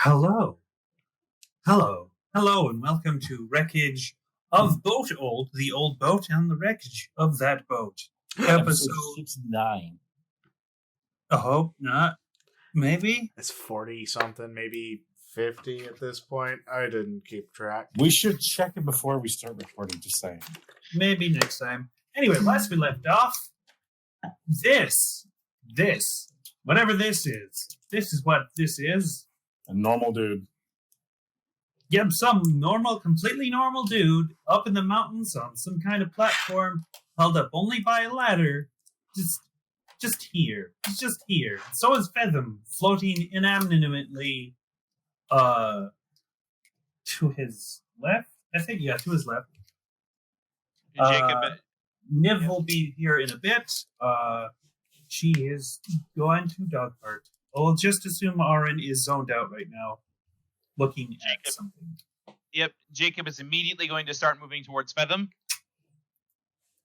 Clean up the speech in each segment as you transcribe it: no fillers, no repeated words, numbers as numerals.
Hello, hello, and welcome to Wreckage of WotOB, the old boat, and the wreckage of that boat. Episode 69. I hope not. Maybe? It's 40-something, maybe 50 at this point. I didn't keep track. We should check it before we start recording, just saying. Maybe next time. Anyway, last we left off, whatever this is what this is. A normal dude. Yep, some completely normal dude up in the mountains on some kind of platform held up only by a ladder. Just here. He's just here. So is Featham, floating inanimately to his left. I think, yeah, to his left. Jacob. Niv will be here in a bit. She is going to dog park. I'll just assume Aaron is zoned out right now, looking at something. Yep, Jacob is immediately going to start moving towards Featham.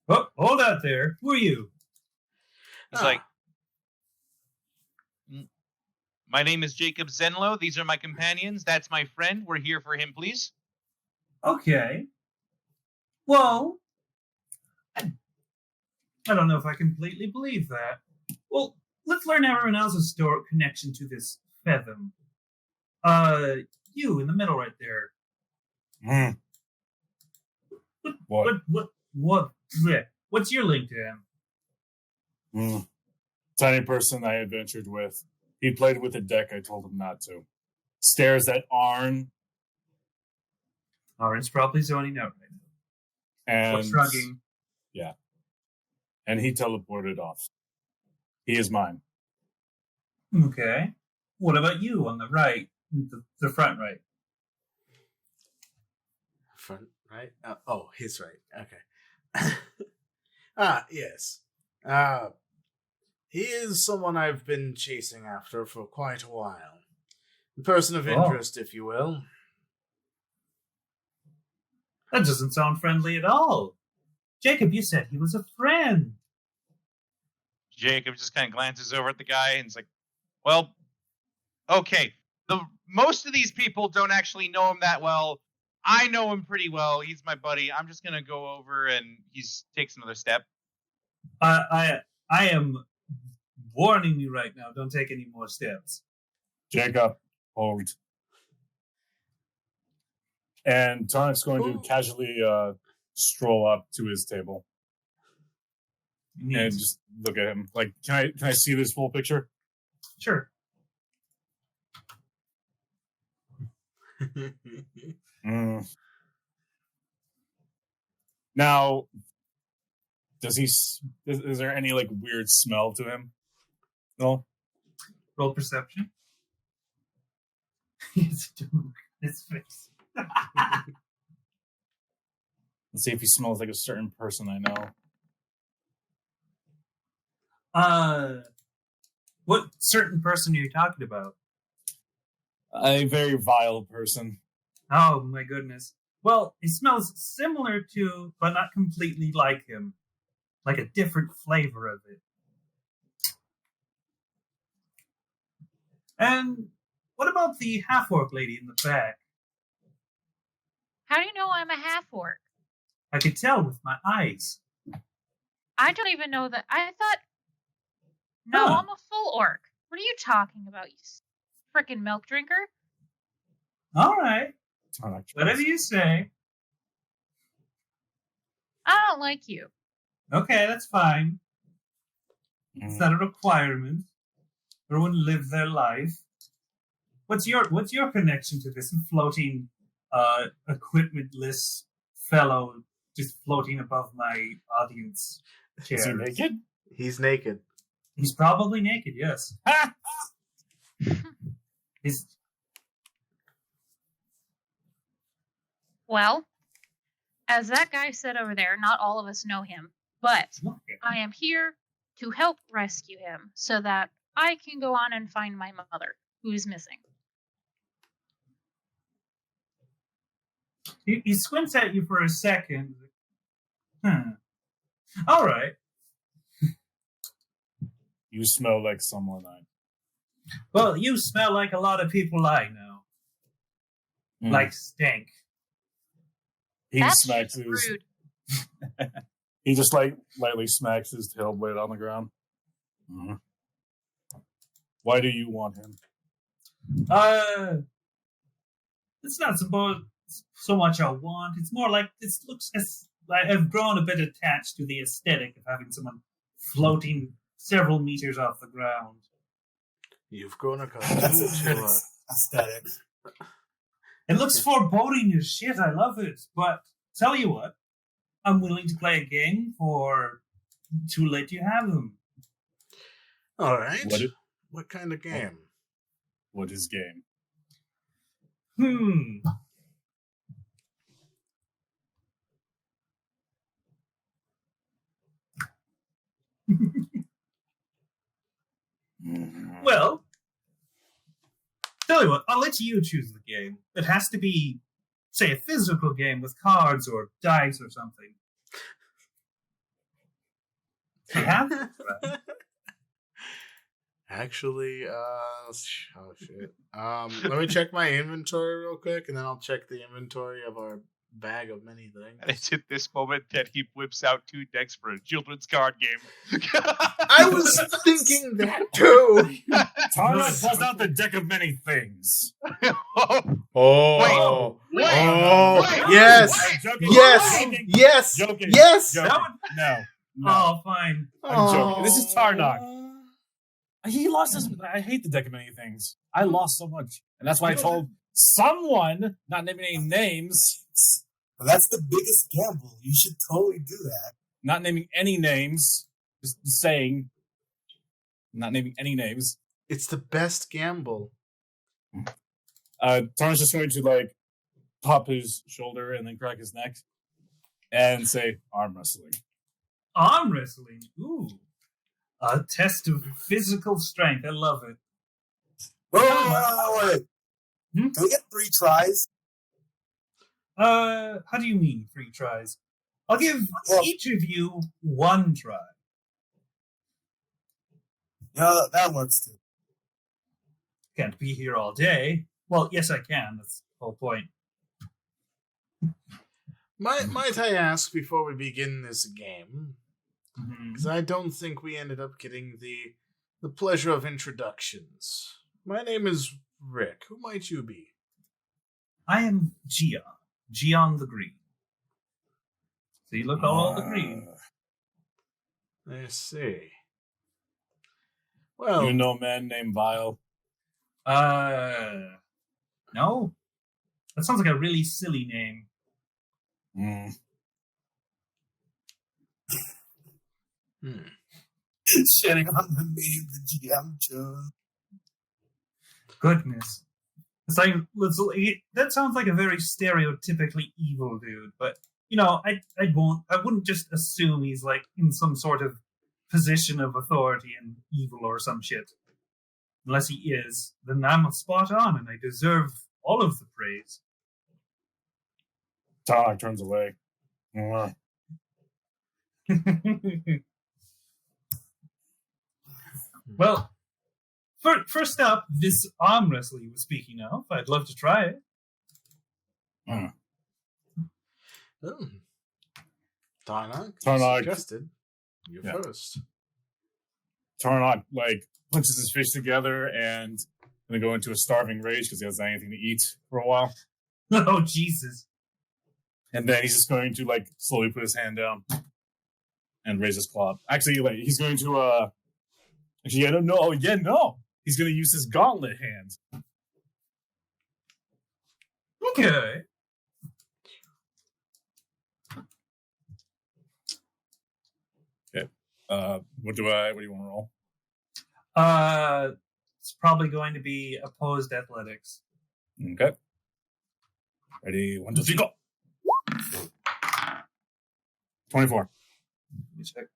Oh, hold out there. Who are you? He's like, my name is Jacob Zenlo. These are my companions. That's my friend. We're here for him, please. Okay. Well, I don't know if I completely believe that. Well, let's learn everyone else's connection to this Featham. You in the middle right there. What's your link to him? Tiny person I adventured with. He played with a deck I told him not to. Stares at Arn. Arn's probably zoning out right now. And shrugging. Yeah. And he teleported off. He is mine. Okay. What about you on the right? The front right. Front right? His right. Okay. Yes. He is someone I've been chasing after for quite a while. A person of interest, if you will. That doesn't sound friendly at all. Jacob, you said he was a friend. Jacob just kind of glances over at the guy and is like, well, okay. Most of these people don't actually know him that well. I know him pretty well. He's my buddy. I'm just going to go over, and he takes another step. I am warning you right now. Don't take any more steps. Jacob, hold. And Tonic's going to casually stroll up to his table. And just look at him. Like, can I see this full picture? Sure. Now, is there any like weird smell to him? No. Roll perception. His face. Let's see if he smells like a certain person I know. What certain person are you talking about? A very vile person. Oh my goodness. Well, he smells similar to, but not completely like him. Like a different flavor of it. And what about the half-orc lady in the back? How do you know I'm a half-orc? I could tell with my eyes. I don't even know that. I thought... No, I'm a full orc. What are you talking about, you frickin' milk drinker? All right. Whatever you say. I don't like you. Okay, that's fine. It's not a requirement. Everyone live their life. What's your connection to this floating, equipmentless fellow just floating above my audience chair? Is he naked? He's naked. He's probably naked, yes. Well, as that guy said over there, not all of us know him, but I am here to help rescue him so that I can go on and find my mother, who is missing. He squints at you for a second. All right. You smell like someone I... Well, you smell like a lot of people I know. like stank. He That's smacks his. rude. He just like lightly smacks his tail blade on the ground. Mm. Why do you want him? It's not so much I want. It's more like this looks as I've grown a bit attached to the aesthetic of having someone floating several meters off the ground. You've grown accustomed That's a good to aesthetic. It looks foreboding as shit. I love it. But tell you what, I'm willing to play a game to let you have them. All right. What kind of game? What is game? Well, tell you what, I'll let you choose the game. It has to be, say, a physical game with cards or dice or something. You have it? Actually, oh shit. Let me check my inventory real quick, and then I'll check the inventory of our bag of many things. And it's at this moment that he whips out 2 decks for a children's card game. I was thinking that too. Tarnak pulls out the deck of many things. Oh, Wait, yes, Joking. yes, Joking. yes, Joking. yes. Joking. No. Oh, fine. I'm joking. This is Tarnak. He lost his. I hate the deck of many things. I lost so much, and that's why I told someone, not naming any names. But that's the biggest gamble. You should totally do that. Not naming any names. Just saying. Not naming any names. It's the best gamble. Tarnak's just going to like pop his shoulder and then crack his neck, and say arm wrestling. Arm wrestling. Ooh. A test of physical strength. I love it. Wait. Hmm? Can we get 3 tries? How do you mean 3 tries? I'll give each of you 1 try. Yeah, that works too. Can't be here all day. Well, yes, I can. That's the whole point. Might I ask before we begin this game? Mm-hmm. Because I don't think we ended up getting the pleasure of introductions. My name is Rick. Who might you be? I am Gian the Green. So you look all the green. I see. Well, You know a man named Vile? No. That sounds like a really silly name. Shitting on the name the GM chose. Goodness. That sounds like a very stereotypically evil dude, but you know, I wouldn't just assume he's like in some sort of position of authority and evil or some shit. Unless he is, then I'm spot on and I deserve all of the praise. Tarnak turns away. Well, first up, this arm wrestling you were speaking of. I'd love to try it. Tarnak suggested you first. Tarnak like punches his fist together and then go into a starving rage because he hasn't had anything to eat for a while. Oh Jesus! And then he's just going to like slowly put his hand down and raise his claw up. Actually, like he's going to actually I don't know. Oh yeah, no. He's going to use his gauntlet hand. Okay. Okay. What do you want to roll? It's probably going to be opposed athletics. Okay. Ready? 1, 2, 3, go. 24. Let me check.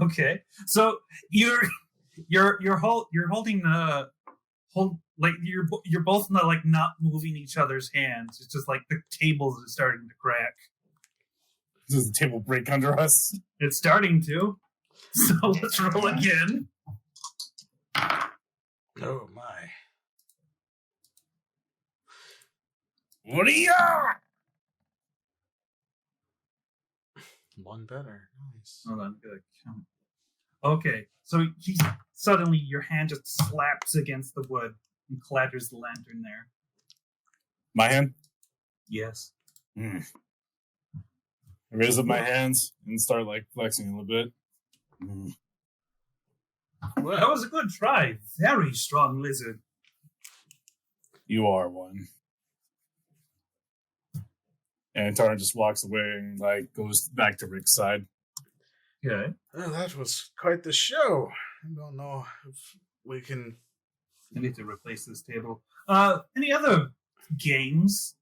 Okay, so you're holding like you're both not like not moving each other's hands. It's just like the tables are starting to crack. Does the table break under us? It's starting to. So let's roll again. Oh my! Maria! One better. Nice. Hold on, I'm gonna count. Okay, so suddenly your hand just slaps against the wood and clatters the lantern there. My hand? Yes. I raise up my hands and start like flexing a little bit. Well, that was a good try. Very strong lizard. You are one. And Tara just walks away and like goes back to Rick's side. Okay. Well, that was quite the show. I don't know if we can. I need to replace this table. Any other games?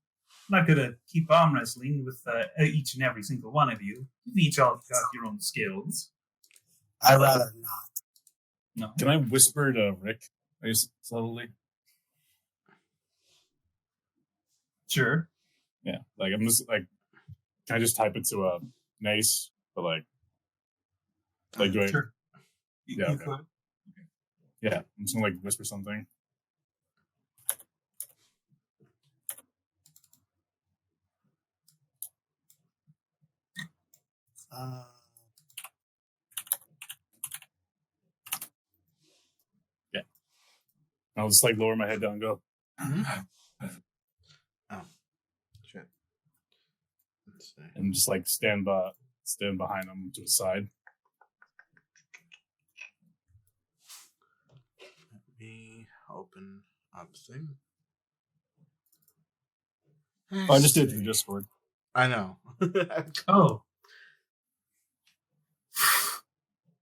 I'm not gonna keep arm wrestling with each and every single one of you. You've each all got your own skills. I'd rather not. No. Can I whisper to Rick? Just subtly? Sure. Yeah. Like I'm just like, can I just type it to a nice, but like do I? Sure. Yeah, You okay. could. Yeah, I'm just gonna like whisper something. I'll just like lower my head down and go. Oh, shit. Let's see. And just like stand behind him to his side. Let me open up thing. Oh, I just did it through Discord. I know. Oh.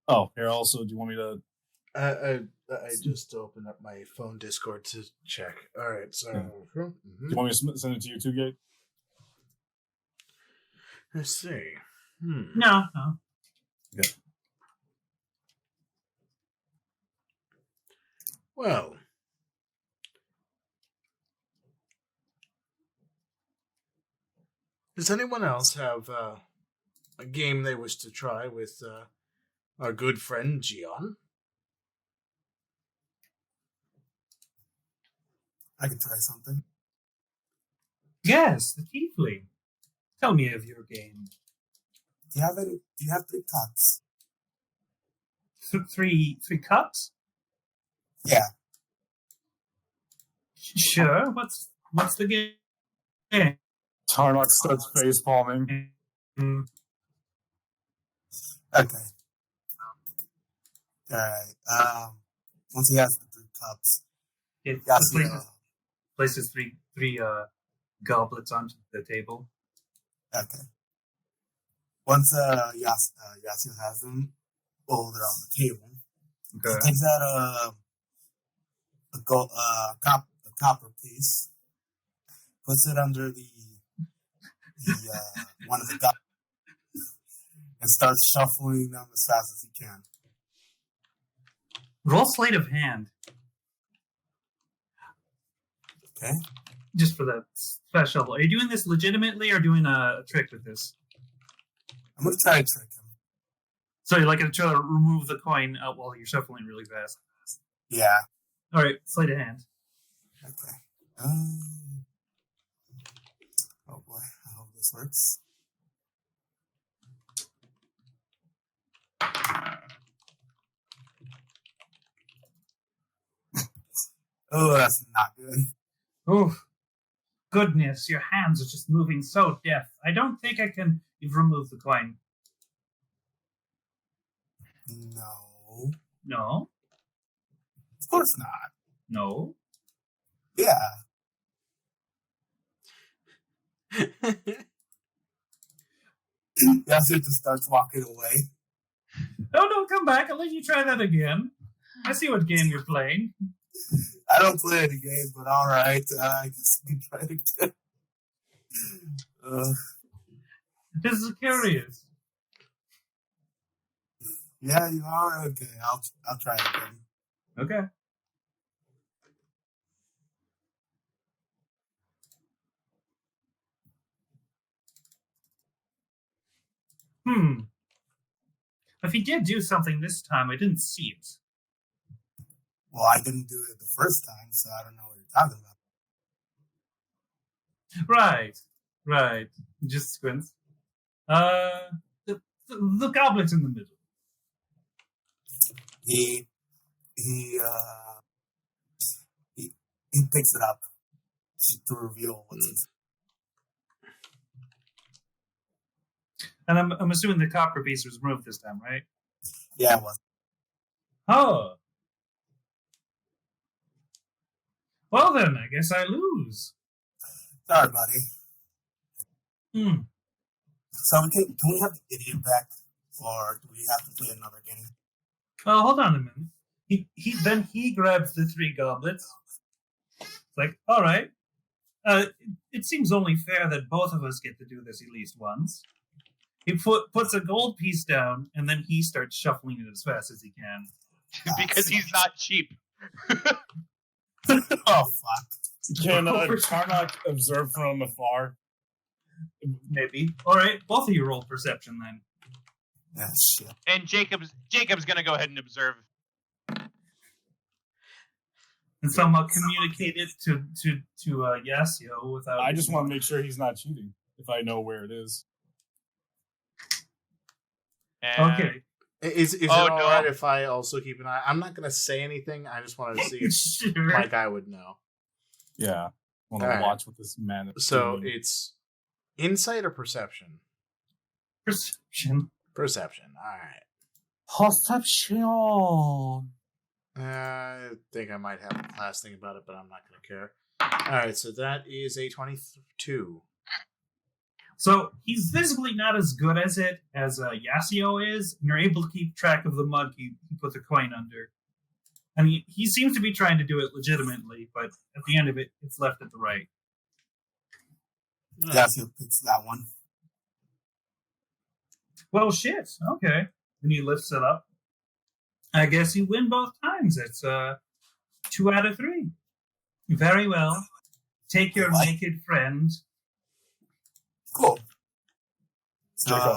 Oh, here also, do you want me to? I just opened up my phone Discord to check. All right, so Do you want me to send it to you too, Gate? let's see. No. Well, does anyone else have a game they wish to try with our good friend Gian? I can try something. Yes, the tiefling. Tell me of your game. Do you have 3 cups? Three cups? Yeah. Sure. What's the game? Tarnock starts face palming. Mm, Okay. Alright. Once he has the 3 cups, It Yasuo. places three goblets onto the table. Okay. Once Yasuo has them, they're on the table. Okay. He takes out a copper piece, puts it under the one of the goblets, and starts shuffling them as fast as he can. Roll sleight of hand. Okay. Just for the special. Are you doing this legitimately or doing a trick with this? I'm gonna try to trick him. So you're like going to try to remove the coin out while you're shuffling really fast. Yeah. All right, sleight of hand. Okay. Oh boy, I hope this works. Oh, that's not good. Oh, goodness, your hands are just moving so deft. I don't think I can. You've removed the coin. No. No, Of course not. no. Yeah. Yasuo just starts walking away. Oh, no, come back. I'll let you try that again. I see what game you're playing. I don't play any games, but alright. I guess we can try it again. This is curious. Yeah, you are? Okay, I'll try it again. Okay. If he did do something this time, I didn't see it. Well, I didn't do it the first time, so I don't know what you're talking about. Right. He just squints. The goblet in the middle. He picks it up to reveal what's inside. And I'm assuming the copper piece was removed this time, right? Yeah, it was. Oh. Well then, I guess I lose. Sorry, buddy. Hmm. So can we have the idiot back, or do we have to play another game? Oh, hold on a minute. He grabs the 3 goblets. It's like, all right. It seems only fair that both of us get to do this at least once. He puts a gold piece down, and then he starts shuffling it as fast as he can. Because he's not cheap. Oh, fuck. Can Tarnak observe from afar? Maybe. All right, both of you roll perception then. Yeah, shit. And Jacob's gonna go ahead and observe. And somehow communicate it to Yasio without. I just want to make sure he's not cheating. If I know where it is. And Okay. Is it Oh, all no. right if I also keep an eye? I'm not going to say anything. I just wanted to see if Sure. my guy would know. Yeah. I want to Alright. watch what this man is So doing. it's insight or perception? Perception. Perception. All right. Perception. I think I might have a class thing about it, but I'm not going to care. All right, so that is a 22. So he's visibly not as good as it as Yasio is, and you're able to keep track of the mug he put the coin under. And he seems to be trying to do it legitimately, but at the end of it, it's left at the right. Yasio picks that one. Well, shit. Okay. And he lifts it up. I guess you win both times. It's 2 out of 3. Very well. Take your What? naked friend. Cool. Jacob.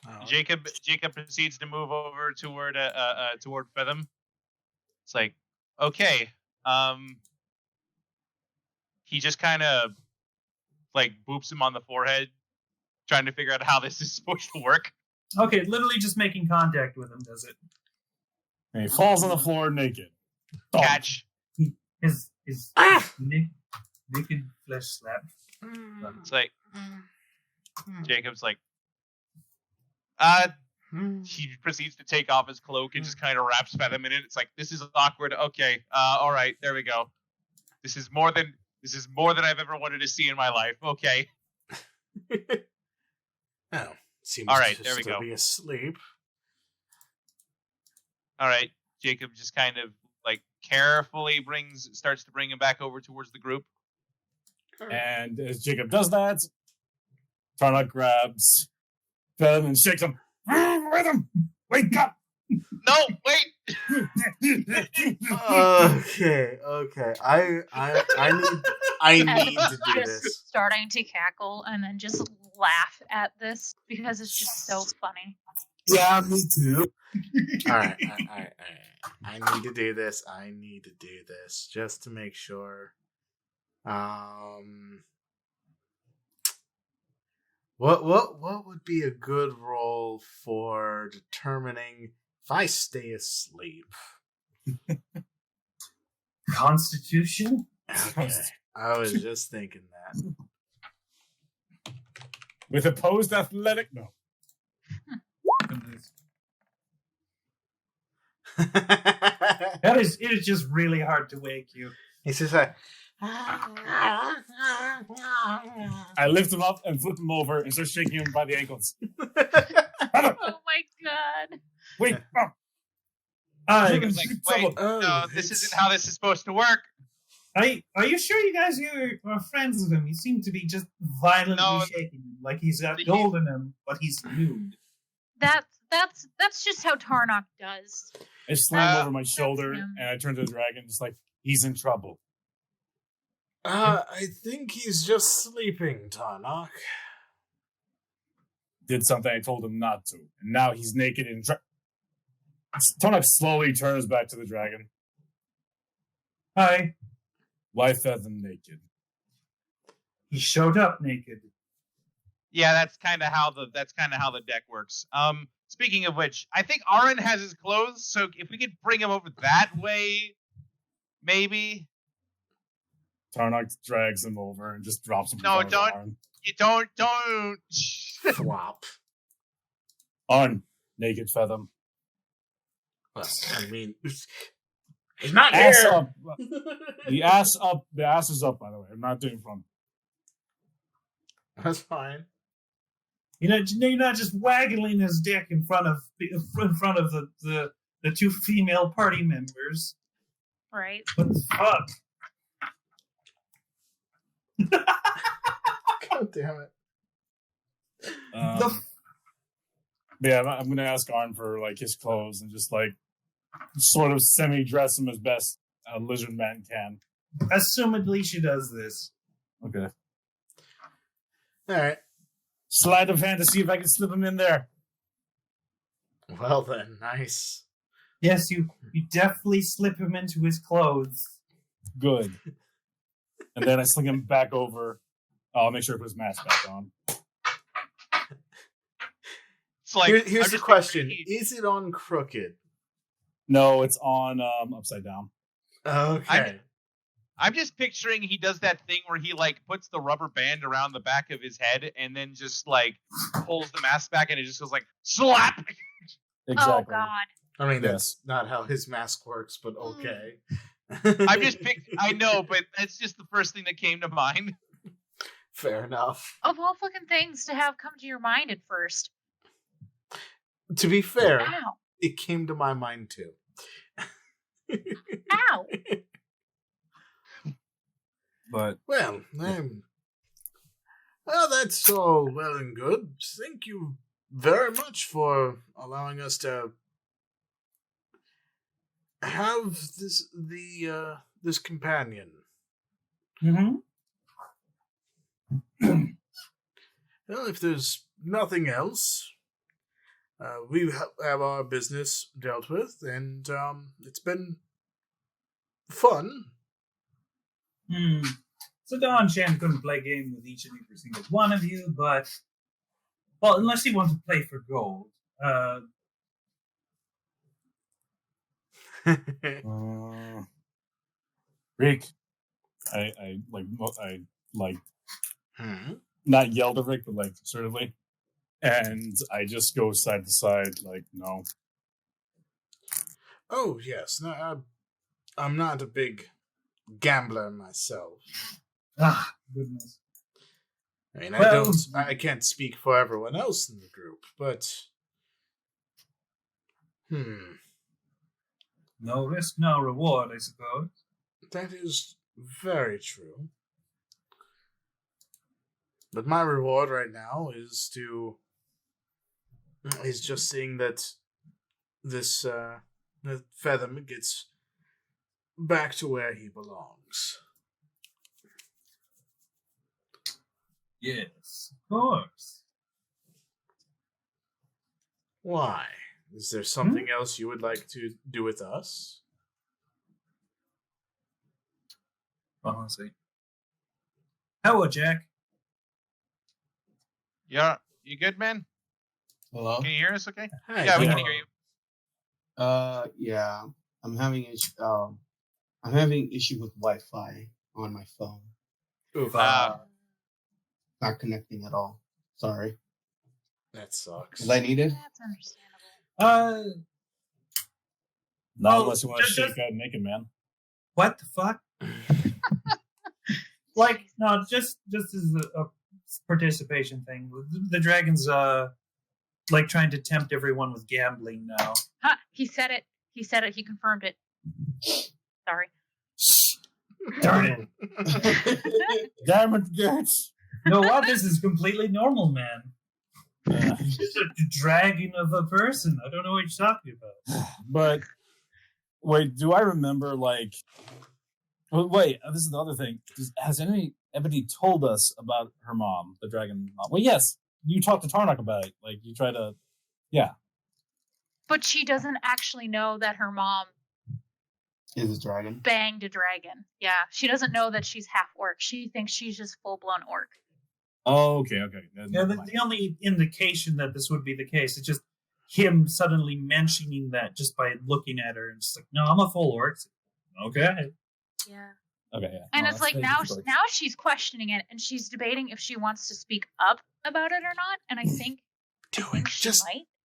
Oh. Jacob proceeds to move over toward Fetham. It's like, okay. He just kind of like boops him on the forehead, trying to figure out how this is supposed to work. Okay, literally just making contact with him does it. And he falls on the floor naked. Thump. Catch. His naked flesh slap. It's like Jacob's like, he proceeds to take off his cloak and just kind of wraps Fetham in it. It's like, this is awkward. Okay, all right, there we go. This is more than I've ever wanted to see in my life. Okay. Oh, seems All right, to there we still go. be asleep. All right. Jacob just kind of like carefully starts to bring him back over towards the group. And as Jacob does that, Tarnak grabs Ben and shakes him. Rhythm! Wake up! No, wait. Okay. I need to do Just this. starting to cackle and then just laugh at this because it's just so funny. Yeah, me too. All right. I need to do this. I need to do this just to make sure. What would be a good roll for determining if I stay asleep? Constitution? Okay. I was just thinking that. With opposed athletic? No. It is just really hard to wake you. It's just like, I lift him up and flip him over and start shaking him by the ankles. Oh my god. Wake up! Jacob's like, Trouble. wait, no, this isn't how this is supposed to work. Are you sure you guys are friends with him? You seem to be just violently No. shaking him, like he's got He- gold in him, but he's nude. That's just how Tarnak does. I slam over my That's shoulder him. and I turn to the dragon, just like, he's in trouble. I think he's just sleeping, Tarnak. Did something I told him not to. And now he's naked and Tarnak slowly turns back to the dragon. Hi. Why fed them naked? He showed up naked. Yeah, that's kind of how the deck works. Speaking of which, I think Aaron has his clothes, so if we could bring him over that way, maybe. Tarnak drags him over and just drops him. No, in front of Arn. You don't. Flop. On naked Feather. Well, I mean, he's not Ass here. up. The ass up. The ass is up. By the way, I'm not doing front. That's fine. You're not just waggling his dick in front of the two female party members. Right. What the fuck? God damn it. Yeah, I'm gonna ask Arn for like his clothes and just like sort of semi-dress him as best a lizard man can. Assumedly, she does this. Okay. All right. Sleight of hand to see if I can slip him in there. Well then, nice. Yes, you definitely slip him into his clothes. Good. And then I sling him back over. I'll make sure I put his mask back on. It's like Here's the question: is it on crooked? No, it's on upside down. Okay. I'm just picturing he does that thing where he like puts the rubber band around the back of his head and then just like pulls the mask back and it just goes like slap. Exactly. Oh God. I mean, Yes. that's not how his mask works, but okay. I'm just I know, but that's just the first thing that came to mind. Fair enough. Of all fucking things to have come to your mind at first. To be fair, Ow. it came to my mind too. Ow. But Well, that's all well and good. Thank you very much for allowing us to have this companion. Mm-hmm. Well, if there's nothing else, we have our business dealt with, and it's been fun. So Don Chan couldn't play games with each and every single one of you, but well, unless you want to play for gold. Rick, I not yelled at Rick, but like assertively, and I just go side to side, like no. Oh yes, no, I'm not a big gambler myself. Ah, goodness. I mean, Well- I can't speak for everyone else in the group, but No risk, no reward, I suppose. that is very true. But my reward right now is just seeing that this the Featherman gets back to where he belongs. Yes, of course. Why? Is there something else you would like to do with us? Well, let's see. Hello, Jack. Yeah, you good, man? Hello? Can you hear us? Okay. Hi, Yeah, we Jack. can hear you. Yeah. I'm having issue with Wi-Fi on my phone. Oof, Not connecting at all. Sorry. that sucks. Is I needed? That's understandable. Not Well, unless you want to just- shake out naked man. What the fuck? Like, no, just as a participation thing. The dragon's like trying to tempt everyone with gambling now. Huh, he said it. He said it. He confirmed it. Sorry. Darn it! Damn it, Gates! You know what? This is completely normal, man. Yeah. It's just a dragon of a person. I don't know what you're talking about. But wait, do I remember like? Oh, wait, this is the other thing. Has anybody told us about her mom, the dragon mom? Well, yes, you talked to Tarnak about it. Like you try to, yeah. But she doesn't actually know that her mom Is a dragon. banged a dragon. Yeah, she doesn't know that she's half orc. She thinks she's just full-blown orc. Oh, okay. Yeah, Never the, mind. the only indication that this would be the case is just him suddenly mentioning that just by looking at her and just like, no, I'm a full orc. Okay. Yeah. Okay, yeah. And No, it's that's like very now, good choice. now she's questioning it, and she's debating if she wants to speak up about it or not. And I think she might.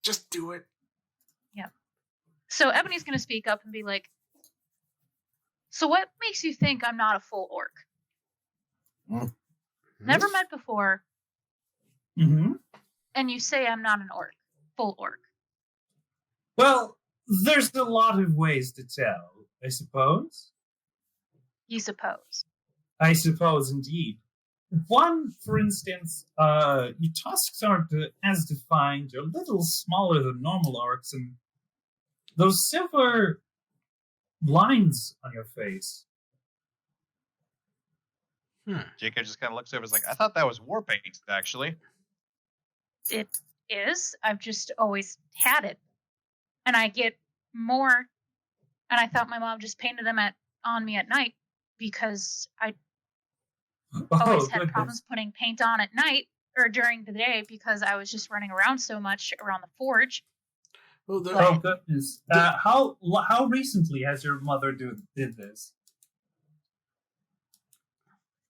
Just do it. So Ebony's going to speak up and be like, "So what makes you think I'm not a full orc? Never met before, Mm-hmm. and you say I'm not an orc, full orc." Well, there's a lot of ways to tell, I suppose. You suppose. I suppose indeed. One, for instance, your tusks aren't as defined. You're a little smaller than normal orcs, and those silver lines on your face. Jacob just kind of looks over. Is like, I thought that was war paint, actually. It is. I've just always had it, and I get more. And I thought my mom just painted them on me at night because I always had goodness. problems putting paint on at night or during the day because I was just running around so much around the forge. Well, there, Oh goodness! How recently has your mother did this?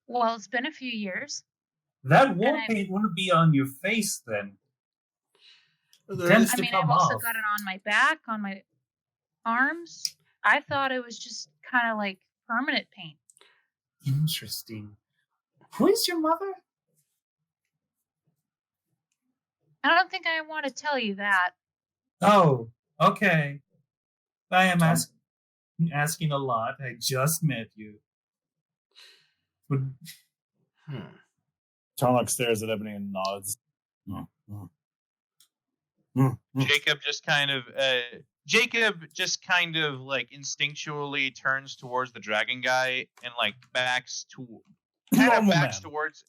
Well, it's been a few years. That war And paint wouldn't be on your face then. there Tends is- to I mean, come I've also off. got it on my back, on my arms. I thought it was just kind of like permanent paint. Interesting. Who is your mother? I don't think I want to tell you that. Oh, okay. I am asking a lot. I just met you. Would Tarnok stares at Ebony and nods. Jacob just kind of like instinctually turns towards the dragon guy and like backs Normal towards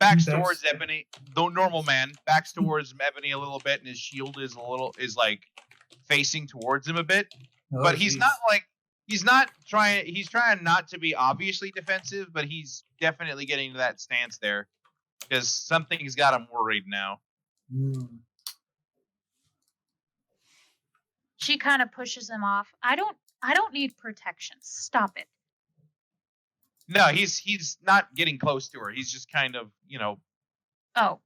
That's- Ebony. The normal man backs towards Ebony a little bit, and his shield is like facing towards him a bit. Oh, But he's geez. not like he's trying not to be obviously defensive, but he's definitely getting to that stance there because something's got him worried now. Hmm. She kind of pushes him off. I don't need protection. Stop it. No, he's not getting close to her. He's just kind of, Oh.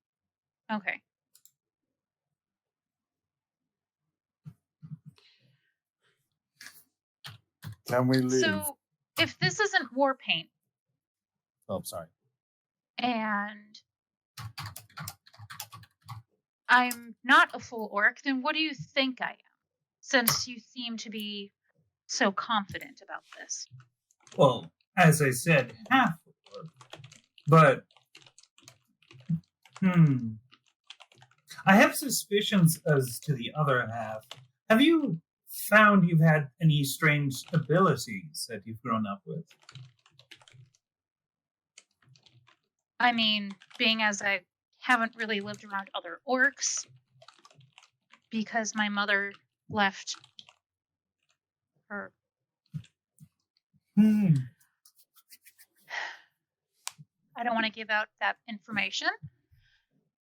Okay. Can we leave? So, if this isn't war paint Oh, sorry. and I'm not a full orc, then what do you think I am? Since you seem to be so confident about this. Well, as I said, half orc. But I have suspicions as to the other half. Have you found you've had any strange abilities that you've grown up with? I mean, being as I haven't really lived around other orcs because my mother left her. Hmm. I don't want to give out that information.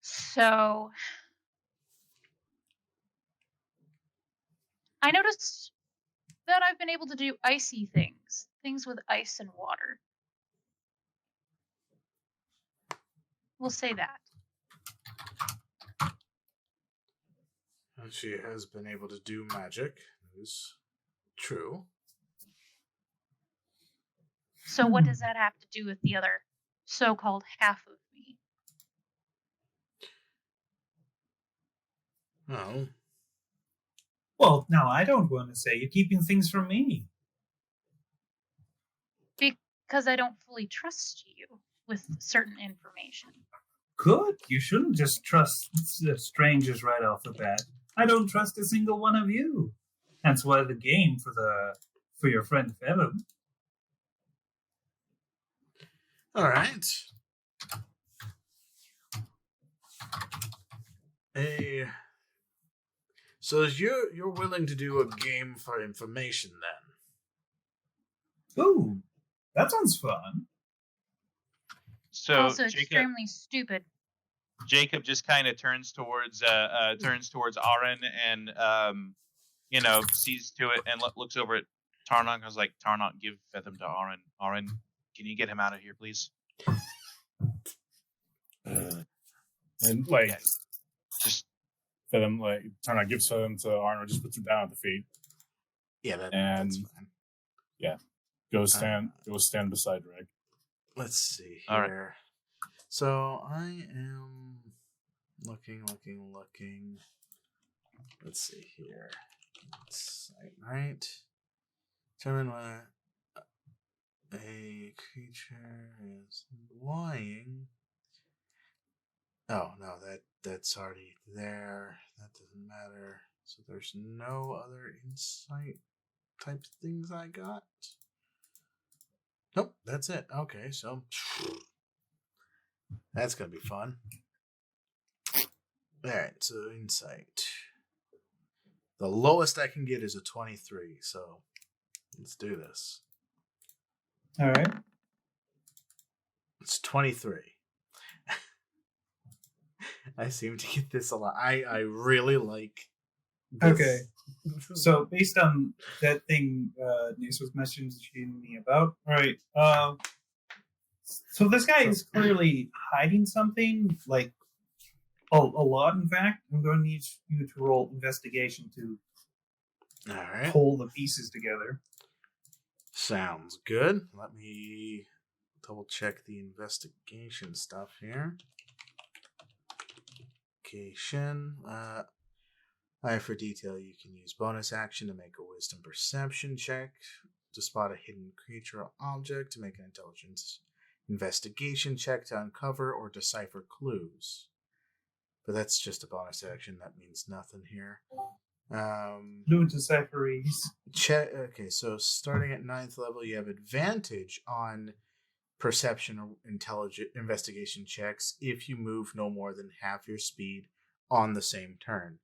So I noticed that I've been able to do icy things with ice and water. We'll say that. She has been able to do magic. That is true. So what does that have to do with the other so-called half of me? Oh, Well, now I don't want to say you're keeping things from me. Because I don't fully trust you with certain information. Good. You shouldn't just trust strangers right off the bat. I don't trust a single one of you. That's why the game for your friend Phelim. all right. So you're willing to do a game for information then? Ooh, that sounds fun. So Also extremely stupid. Jacob just kind of turns towards Aaron and sees to it and looks over at Tarnok. I was like, Tarnok, give them to Aaron. Aaron, can you get him out of here, please? And like, Yeah. Just Fetham, like, Tarnok gives Fetham to Arnold, just puts him down at the feet. Yeah, And- that's fine. Go stand beside Rick. Let's see All right. here. So I am looking. Let's see here. Right. Determine what a creature is lying. Oh no, that's already there. That doesn't matter. So there's no other insight type things I got. Nope, that's it. Okay, so that's gonna be fun. Alright, so insight. The lowest I can get is a 23, so let's do this. All right. It's 23. I seem to get this a lot. I really like this. Okay. So based on that thing Nix was messaging me about, all right. So this guy is clearly hiding something, like a lot. In fact, I'm going to need you to roll investigation to Alright. pull the pieces together. Sounds good. Let me double check the investigation stuff here. Eye for detail, you can use bonus action to make a wisdom perception check to spot a hidden creature or object, to make an intelligence investigation check to uncover or decipher clues. But that's just a bonus action, that means nothing here. Clue decipheries. Okay, so starting at 9th level, you have advantage on perception or intelligent investigation checks if you move no more than half your speed on the same turn.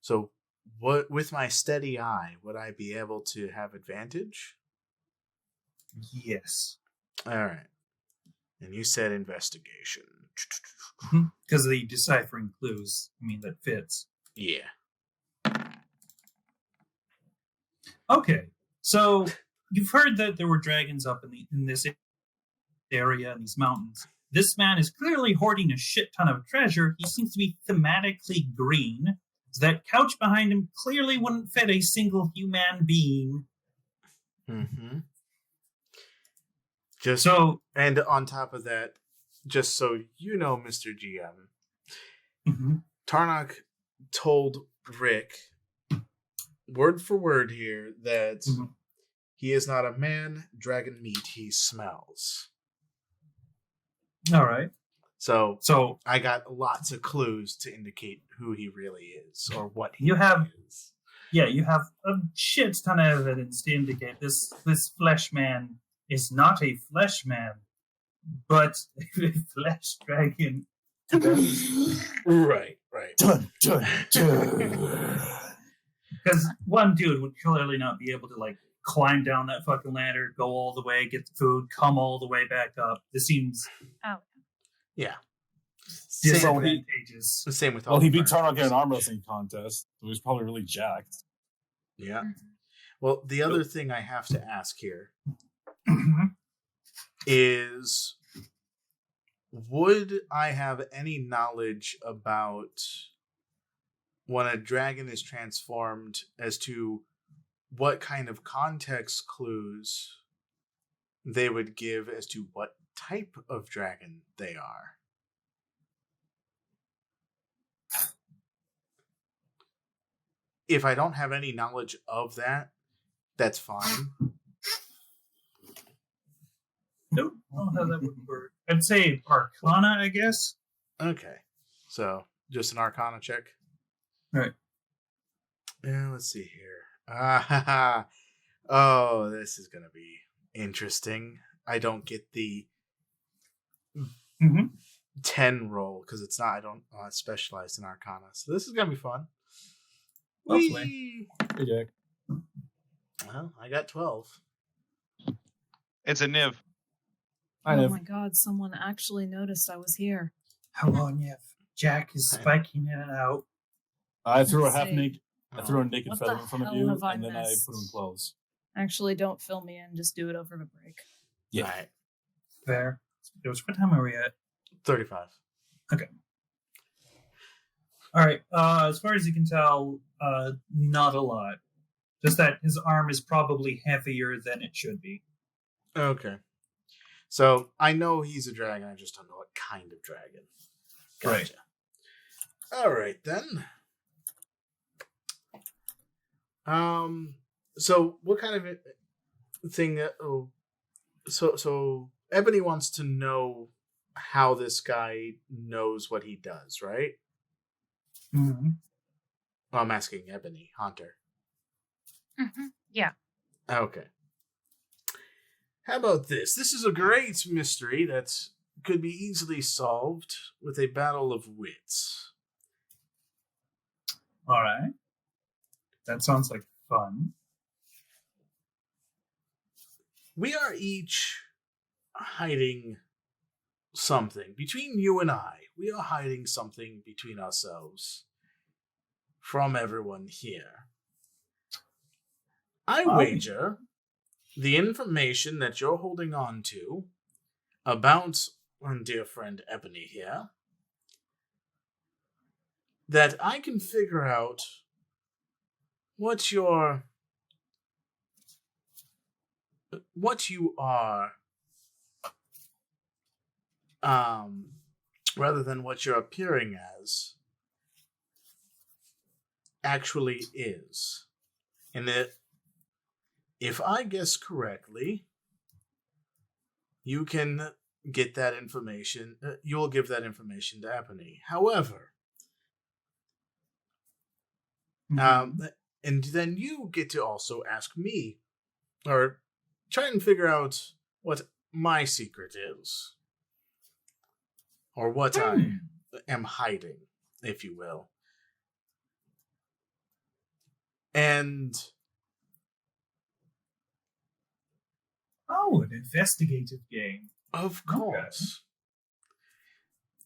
So, what with my steady eye, would I be able to have advantage? Yes. All right. And you said investigation. Because the deciphering clues, I mean, that fits. Yeah. Okay, so you've heard that there were dragons up in this area, in these mountains. This man is clearly hoarding a shit ton of treasure. He seems to be thematically green. So that couch behind him clearly wouldn't fit a single human being. Mm-hmm. And on top of that, just so you know, Mr. GM, Tarnok told Rick, word for word here, that he is not a man, dragon meat he smells. All right. So I got lots of clues to indicate who he really is or what he is. Yeah, you have a shit ton of evidence to indicate this flesh man is not a flesh man, but a flesh dragon. Right. Dun, dun, dun. Because one dude would clearly not be able to, like, climb down that fucking ladder, go all the way, get the food, come all the way back up. This seems Yeah. disadvantageous. Same with all Well, he the beat fire Tarnok in an forces. arm wrestling contest, so he's probably really jacked. Yeah. Well, the other thing I have to ask here is, would I have any knowledge about when a dragon is transformed as to what kind of context clues they would give as to what type of dragon they are? If I don't have any knowledge of that, that's fine. Nope, I don't know how that would work. I'd say Arcana, I guess. Okay. So, just an Arcana check. Right. Yeah, let's see here. Oh, this is going to be interesting. I don't get the 10 roll because it's not. I don't specialize in Arcana, so this is going to be fun. Hopefully. Whee! Hey, Jack. Well, I got 12. It's a Niv. I Oh know. my god, someone actually noticed I was here. Hello, Nev. Jack is spiking in and out. I threw a Let's half see. naked. I threw a naked What feather the in front of hell you, have I and then I missed? put him in clothes. Actually, don't fill me in. Just do it over the break. Yeah. Alright. Fair. What time are we at? 35. All right. As far as you can tell, not a lot. Just that his arm is probably heavier than it should be. Okay. So I know he's a dragon, I just don't know what kind of dragon. Right. Alright then. So what kind of thing so Ebony wants to know how this guy knows what he does, right? Mm-hmm. Well, I'm asking Ebony, Hunter. Yeah. Okay. How about this? This is a great mystery that could be easily solved with a battle of wits. All right. That sounds like fun. We are each hiding something. Between you and I, we are hiding something between ourselves from everyone here. I wager the information that you're holding on to about our dear friend Ebony here, that I can figure out what you are rather than what you're appearing as actually is. And that if I guess correctly, you can get that information, you'll give that information to Ebony. However, and then you get to also ask me, or try and figure out what my secret is, or what I am hiding, if you will. And an investigative game. of course.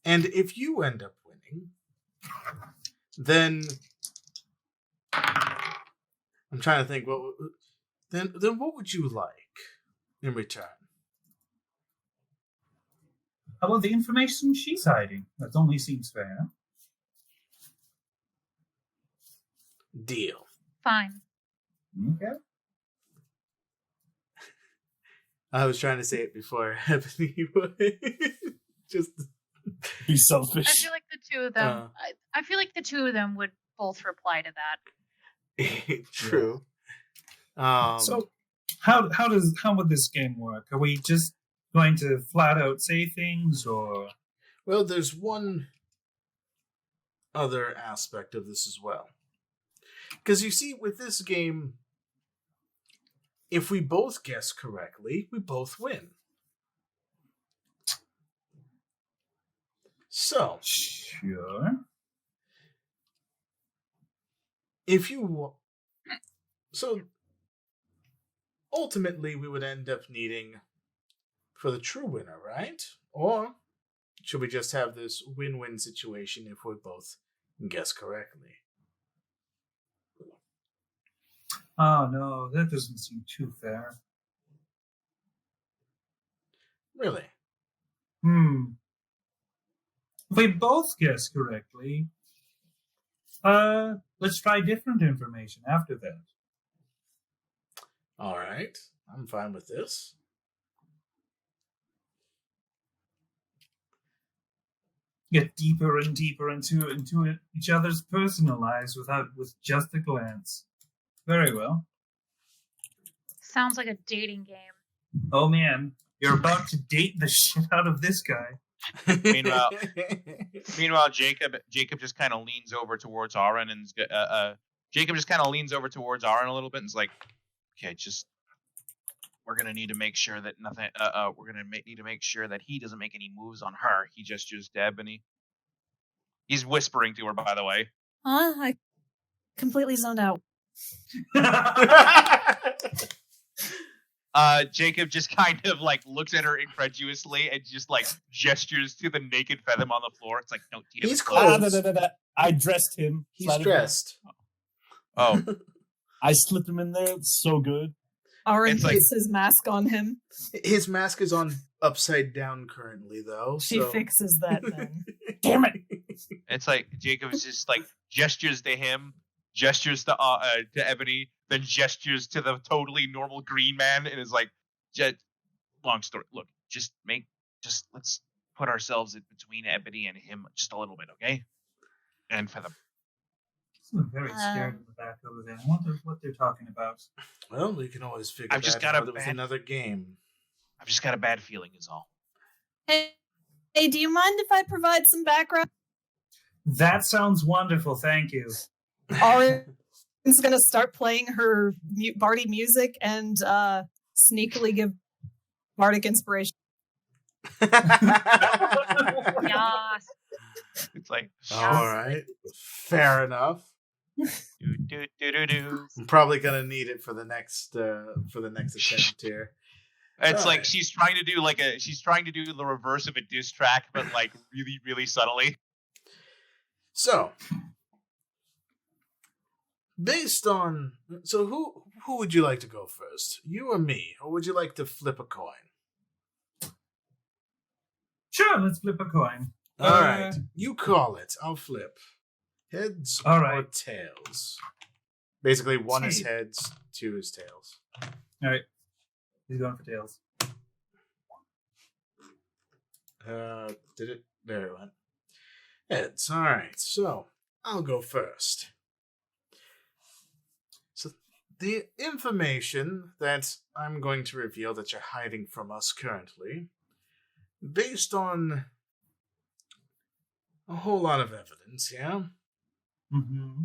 And if you end up winning, then I'm trying to think. Then what would you like in return? How about the information she's hiding? That only seems fair. Deal. Fine. Okay. I was trying to say it before Ebony would. Just Be I selfish. feel like the two of them. I feel like the two of them would both reply to that. true. So, how would this game work? Are we just going to flat out say things, or Well, there's one other aspect of this as well. Because you see, with this game, if we both guess correctly, we both win. So, sure? So, ultimately, we would end up needing for the true winner, right? Or should we just have this win-win situation if we both guess correctly? Oh no, that doesn't seem too fair. Really? If we both guess correctly, let's try different information after that. All right. I'm fine with this. Get deeper and deeper into each other's personal lives with just a glance. Very well. Sounds like a dating game. Oh man, you're about to date the shit out of this guy. Meanwhile, Jacob just kind of leans over towards Aaron and Jacob just kind of leans over towards Aaron a little bit and is like, "Okay, we're gonna need to make sure that nothing. We're gonna need to make sure that he doesn't make any moves on her." He gestures to Ebony. He's whispering to her, by the way. I completely zoned out. Jacob just kind of like looks at her incredulously and just like gestures to the naked Featherm on the floor. It's like, no, Tito. He's Ah, close. I dressed him. He's Flattered dressed. Oh, I slipped him in there. It's so good. Aaron It's like- puts his mask on him. His mask is on upside down currently, though. She so. fixes that then. Damn it! it's like Jacob's just like gestures to him, gestures to Ebony, then gestures to the totally normal green man, and is like, long story. Look, let's put ourselves in between Ebony and him just a little bit, okay? And for the I'm very scared in the back over there. I wonder what they're talking about. Well, we can always figure I've just that got out a with bad- another game. I've just got a bad feeling, is all. Hey, do you mind if I provide some background? That sounds wonderful. Thank you. Auren's gonna start playing her bardy music and sneakily give bardic inspiration. Yas. It's like, All right, fair enough. do. I'm probably gonna need it for the next attempt here. It's like Alright. she's trying to do the reverse of a diss track, but like really, really subtly. So, who would you like to go first? You or me, or would you like to flip a coin? Sure, let's flip a coin. All right, you call it. I'll flip. Heads All or right. tails? Basically, one is Tails. heads, two is tails. All right. He's going for tails. Did it? There it went. Heads. All right, so I'll go first. So the information that I'm going to reveal that you're hiding from us currently, based on a whole lot of evidence, yeah? Mm-hmm.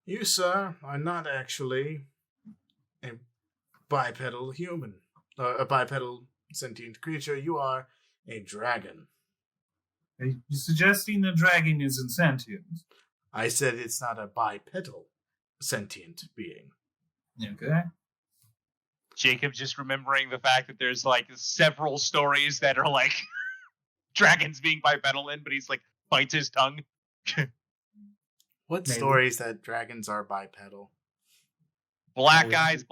You, sir, are not actually a bipedal human, a bipedal sentient creature. You are a dragon. Are you suggesting the dragon isn't sentient? I said it's not a bipedal sentient being. Okay. Jacob just remembering the fact that there's like several stories that are like dragons being bipedal in, but he's like bites his tongue. What Maybe. stories that dragons are bipedal? Black Oh, eyes,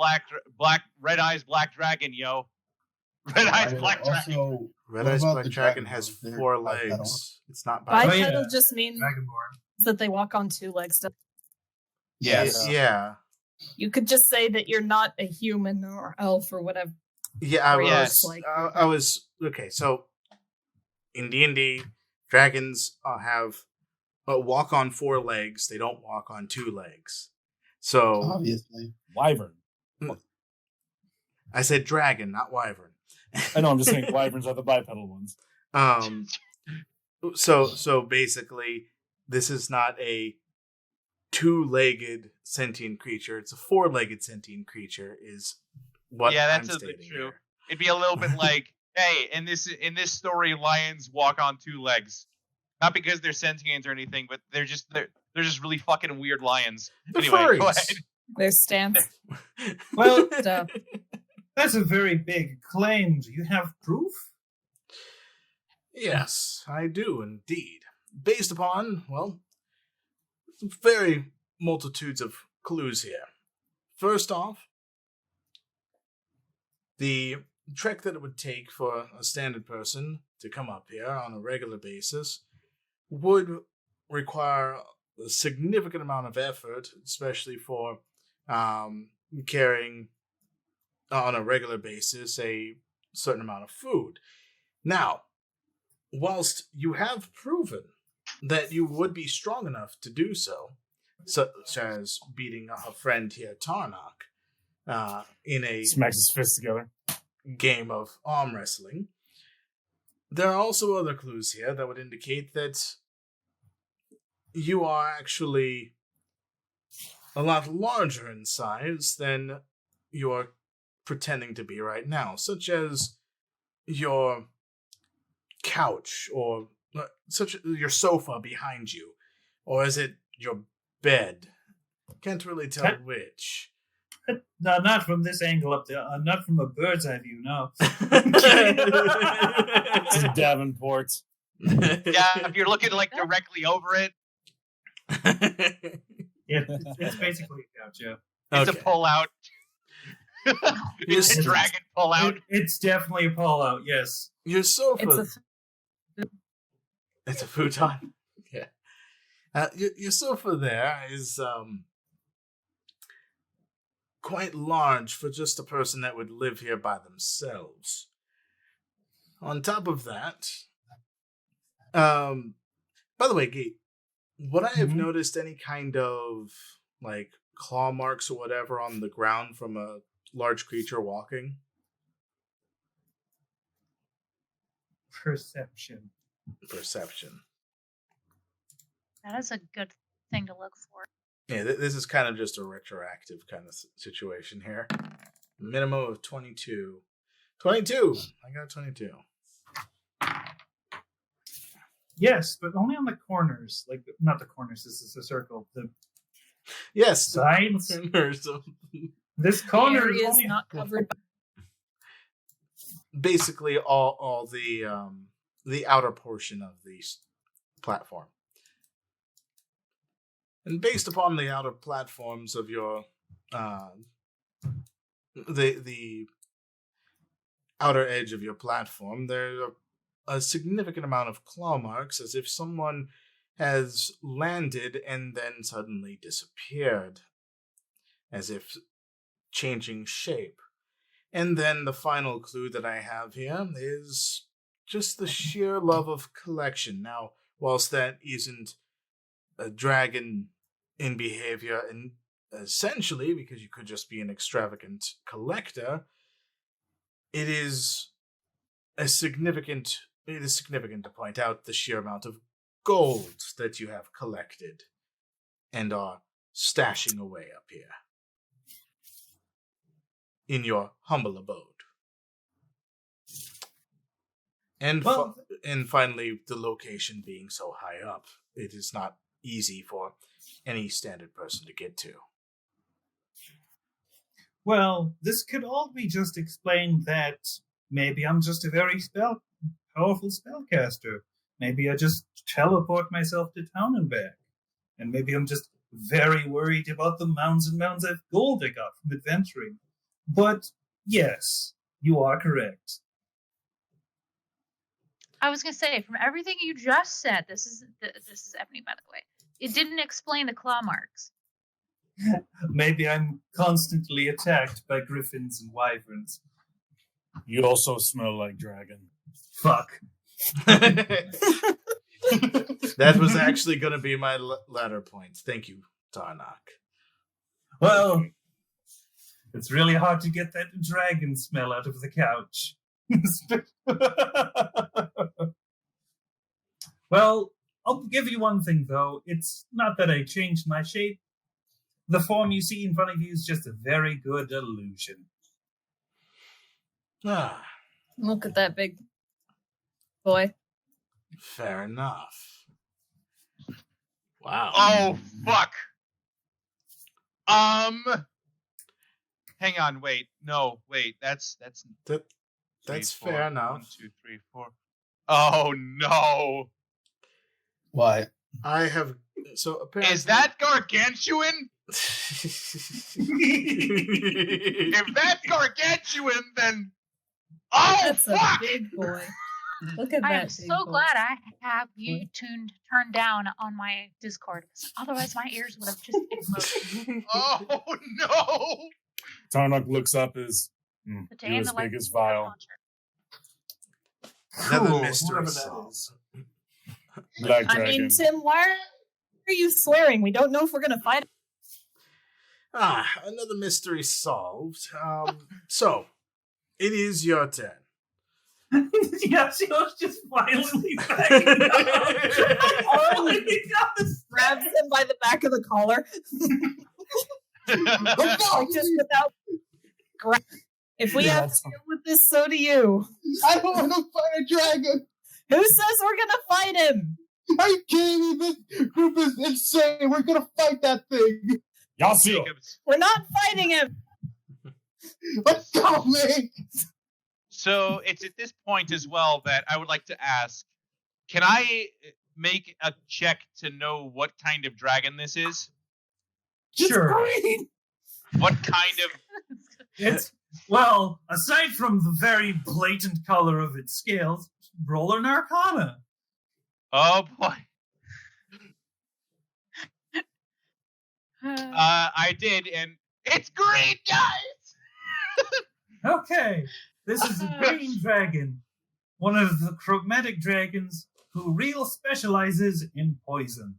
red eyes, black dragon, yo. Red eyes, black dragon. Also, Red what Eyes about Black the Dragon dragon has ones? They're 4 bipedal. legs. It's not bipedal. Bipedal yeah. just means Dragonborn. that they walk on two legs. Yes. Yeah. You could just say that you're not a human or elf or whatever. Yeah, I Or was. yes, like- I was okay. So, in D&D, dragons have walk on 4 legs. They don't walk on 2 legs. So Obviously. Wyvern. I said dragon, not wyvern. I know. I'm just saying wyverns are the bipedal ones. So basically, this is not a 2-legged sentient creature. It's a 4-legged sentient creature. Is what? Yeah, I'm that's a bit stating true. here. It'd be a little bit like, hey, in this story, lions walk on 2 legs. Not because they're sentient or anything, but they're just really fucking weird lions. They're Anyway, go furries. ahead. Their stance. Well, Duh. that's a very big claim. Do you have proof? Yes, I do indeed. Based upon, well, very multitudes of clues here. First off, the trek that it would take for a standard person to come up here on a regular basis would require a significant amount of effort, especially for carrying on a regular basis a certain amount of food. Now, whilst you have proven that you would be strong enough to do so, such as beating a friend here, Tarnak, in a Smacks his fists together. game of arm wrestling, there are also other clues here that would indicate that you are actually a lot larger in size than you are pretending to be right now, such as your couch or your sofa behind you, or is it your bed? Can't really tell which. No, not from this angle up there. Not from a bird's eye view, no. It's in Davenport. Yeah, if you're looking like directly over it, Yeah, it's basically a couch, yeah. it's a Okay. pull out. It's a dragon pull out. It's definitely a pull out, yes. Your sofa. It's It's a futon. Yeah. Your sofa there is quite large for just a person that would live here by themselves. On top of that, by the way, Gate, would I have noticed any kind of like claw marks or whatever on the ground from a large creature walking? Perception. Perception. That is a good thing to look for. Yeah, this is kind of just a retroactive kind of situation here. Minimum of 22. 22! I got 22. Yes, but only on the corners. Like, not the corners, this is a circle. The Yes! sides. So This the corner area is is only not covered by basically all the outer portion of the platform. And based upon the outer platforms of your the outer edge of your platform, there are a significant amount of claw marks, as if someone has landed and then suddenly disappeared, as if changing shape. And then the final clue that I have here is just the sheer love of collection. Now, whilst that isn't a dragon in behavior, and essentially because you could just be an extravagant collector, it is significant to point out the sheer amount of gold that you have collected and are stashing away up here in your humble abode. And Well- and finally, the location being so high up, it is not easy for any standard person to get to. Well, this could all be just explained that maybe I'm just a very powerful spellcaster. Maybe I just teleport myself to town and back. And maybe I'm just very worried about the mounds and mounds of gold I got from adventuring. But yes, you are correct. I was gonna say, from everything you just said, this is Ebony, by the way. It didn't explain the claw marks. Maybe I'm constantly attacked by griffins and wyverns. You also smell like dragon. Fuck. That was actually going to be my latter point. Thank you, Tarnak. Well, it's really hard to get that dragon smell out of the couch. Well, I'll give you one thing, though. It's not that I changed my shape. The form you see in front of you is just a very good illusion. Ah, Look at that big boy. fair enough. Wow. Oh fuck. Hang on, wait. No, wait. That's That's three, fair four. enough. 1, 2, 3, 4. Oh no. Why? I have so apparently Is that gargantuan? If that's gargantuan, then That's a fuck! big boy. Look at that. I am big so boy. glad I have you turned down on my Discord. Otherwise, my ears would have just exploded. Oh no! Tarnok looks up as The day you're and as the big life as of vile. launcher. another Cool, mystery whoever that solved? is. Black I dragon. mean, Tim, why are you swearing? We don't know if we're gonna fight. Ah, another mystery solved. So it is your turn. Yeah, she was just violently backing up. Oh my God. Grabs him by the back of the collar. Like, just without. If we have to deal with this, so do you. I don't want to fight a dragon. Who says we're gonna fight him? Are you kidding me? This group is insane. We're gonna fight that thing. Y'all see. Jacobs, We're not fighting him. Let go of me! So it's at this point as well that I would like to ask, can I make a check to know what kind of dragon this is? Sure. Green! What kind of... It's, well, aside from the very blatant color of its scales, roll an arcana. Oh, boy. I did, and it's green, guys! Okay, this is a green dragon, one of the chromatic dragons who real specializes in poison.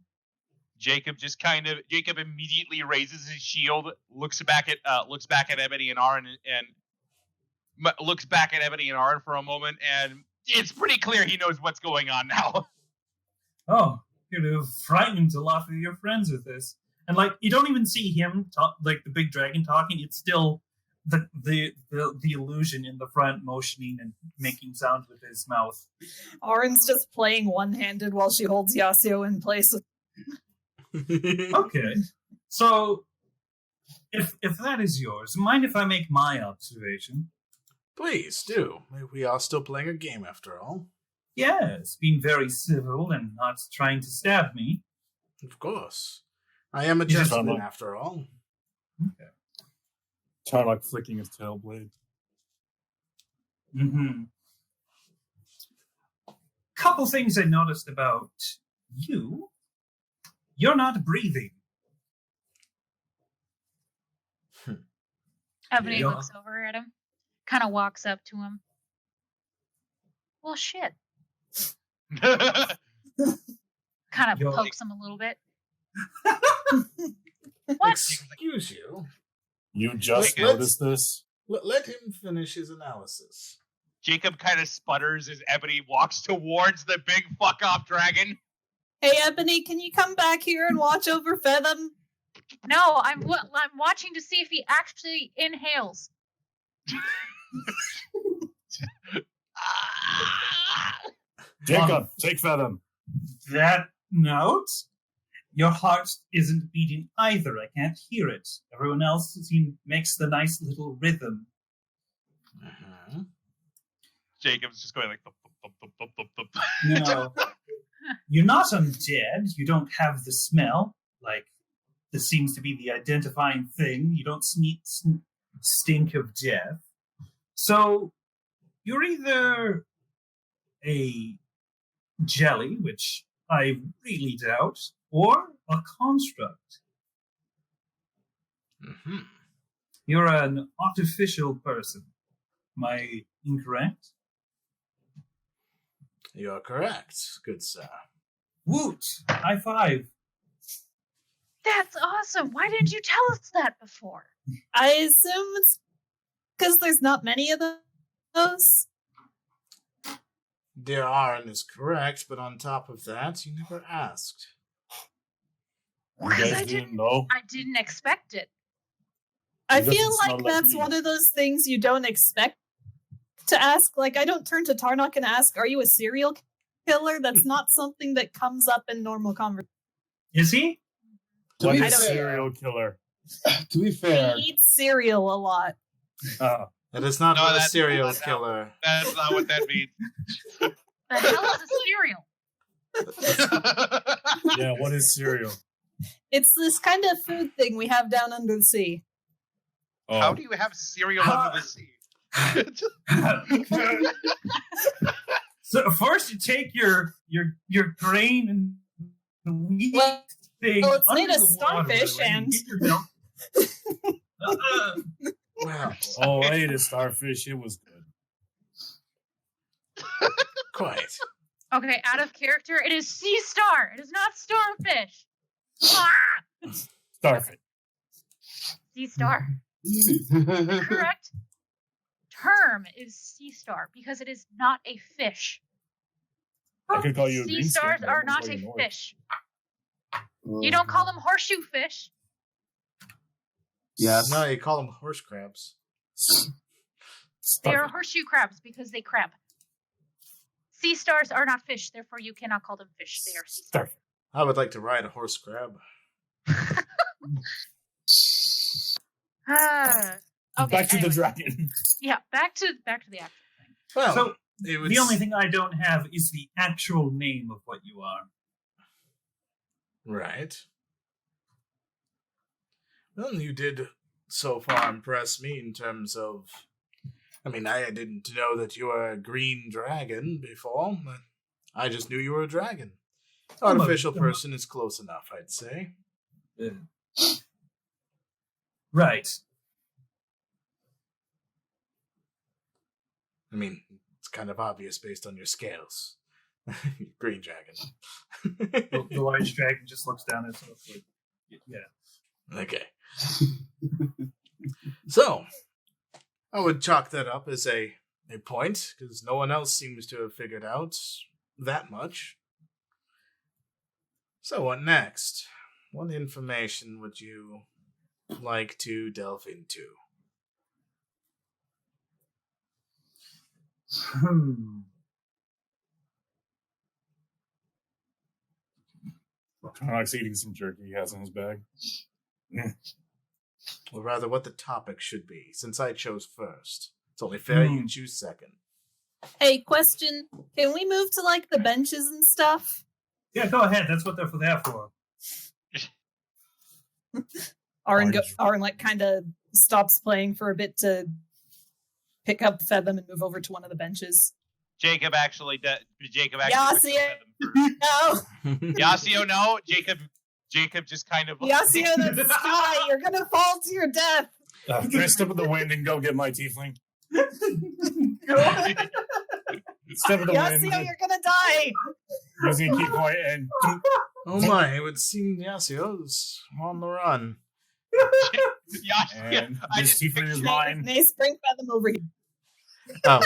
Jacob immediately raises his shield, looks back at Ebony and Aaron, and looks back at Ebony and Aaron for a moment, and it's pretty clear he knows what's going on now. Oh, you'd have frightened a lot of your friends with this. And, like, you don't even see him talk, like the big dragon talking. It's still the illusion in the front motioning and making sounds with his mouth. Arin's just playing one-handed while she holds Yasuo in place. Okay. So, if that is yours, mind if I make my observation? Please do. We are still playing a game after all. Yes, being very civil and not trying to stab me. Of course. I am a He's just gentleman humble. after all. Okay. Tarnock flicking his tail blade. Mm-hmm. Couple things I noticed about you. You're not breathing. Ebony Yeah. looks over at him, kind of walks up to him. Well, shit. Kind of Yo. pokes him a little bit. What? Excuse you. You just Let's- noticed this? Let him finish his analysis. Jacob kind of sputters as Ebony walks towards the big fuck-off dragon. Hey, Ebony, can you come back here and watch over Fathom? No, I'm watching to see if he actually inhales. Jacob, take Fathom. That note? Your heart isn't beating either. I can't hear it. Everyone else makes the nice little rhythm. Uh-huh. Jacob's just going like... thump, thump, thump, thump, thump, thump. No. You're not undead. You don't have the smell. Like, this seems to be the identifying thing. You don't stink of death. So, you're either a jelly, which I really doubt, or a construct. Mm-hmm. You're an artificial person. Am I incorrect? You are correct, good sir. Woot! High five. That's awesome. Why didn't you tell us that before? I assume it's because there's not many of those. Dear Aaron is correct, but on top of that, you never asked. You Because guys I didn't know? I didn't expect it. I It doesn't feel smell like like that's me. one of those things you don't expect to ask. Like, I don't turn to Tarnock and ask, "Are you a serial killer?" That's not something that comes up in normal conversation. Is he? To What be is I don't- fair, serial killer? to be fair, He eats cereal a lot. That is not No, what a that's- serial that's not- killer. That's not what that means. The hell is a cereal? Yeah, what is cereal? It's this kind of food thing we have down under the sea. Oh, How do you have cereal under the sea? So first you take your grain and the wheat Well, thing. well, it's made under of the water, starfish right? and- You get your milk. Well, oh, I ate a starfish. It was good. quite. Okay, out of character, it is sea star. It is not starfish. Ah! Starfish. Sea star. Correct term is sea star because it is not a fish. I could call you a Sea green stars skin, but I are wouldn't not call a you North. fish. You don't call them horseshoe fish. yes. No, you call them horse crabs. They are Starfish. horseshoe crabs because they crab. Sea stars are not fish, therefore you cannot call them fish. They are sea stars. Starfish. I would like to ride a horse crab. Ah, Okay, Back to the anyways. dragon. Yeah, back to the actual thing. Well, So, it was, the only thing I don't have is the actual name of what you are. Right. Well, you did so far impress me in terms of... I mean, I didn't know that you were a green dragon before. But I just knew you were a dragon. Artificial person is close enough, I'd say. Right. I mean, it's kind of obvious based on your scales. Green dragon. The large dragon just looks down at itself like, yeah. Okay. So, I would chalk that up as a point, because no one else seems to have figured out that much. So, what next? What information would you like to delve into? Tarnok's eating some jerky he has in his bag. Or rather, what the topic should be, since I chose first. It's only fair you choose second. Hey, question. Can we move to like the benches and stuff? Yeah, go ahead. That's what they're there for. Aaron like kind of stops playing for a bit to pick up Febem and move over to one of the benches. Jacob actually Yasio, no. Yasio, no. Jacob just kind of. Yasio, that's sky. You're gonna fall to your death. Can I step in the wind and go get my tiefling? Step in the wind. Yasio, you're gonna die. He's gonna keep quiet and. Oh my, it would seem Yasio's on the run. And this tiefling is mine. Nace, bring Febem over here. Oh,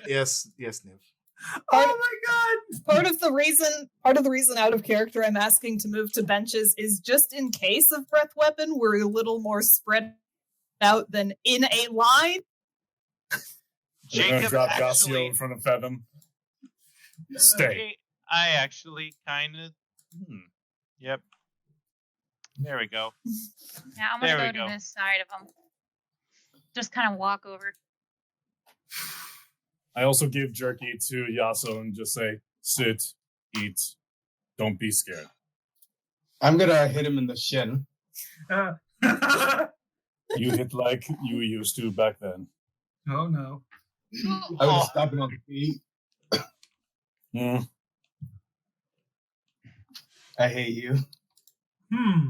yes, Niv. Oh my god! Part of the reason out of character I'm asking to move to benches is just in case of breath weapon, we're a little more spread out than in a line. You're gonna Jacob drop actually. Yasio in front of Febem. Stay. I actually kind of. Yep. There we go. Yeah, I'm There gonna we go to go. this side of them. Just kind of walk over. I also give jerky to Yaso and just say, sit, eat, don't be scared. I'm gonna hit him in the shin. You hit like you used to back then. Oh no. I would stop him on the feet. Mm, I hate you.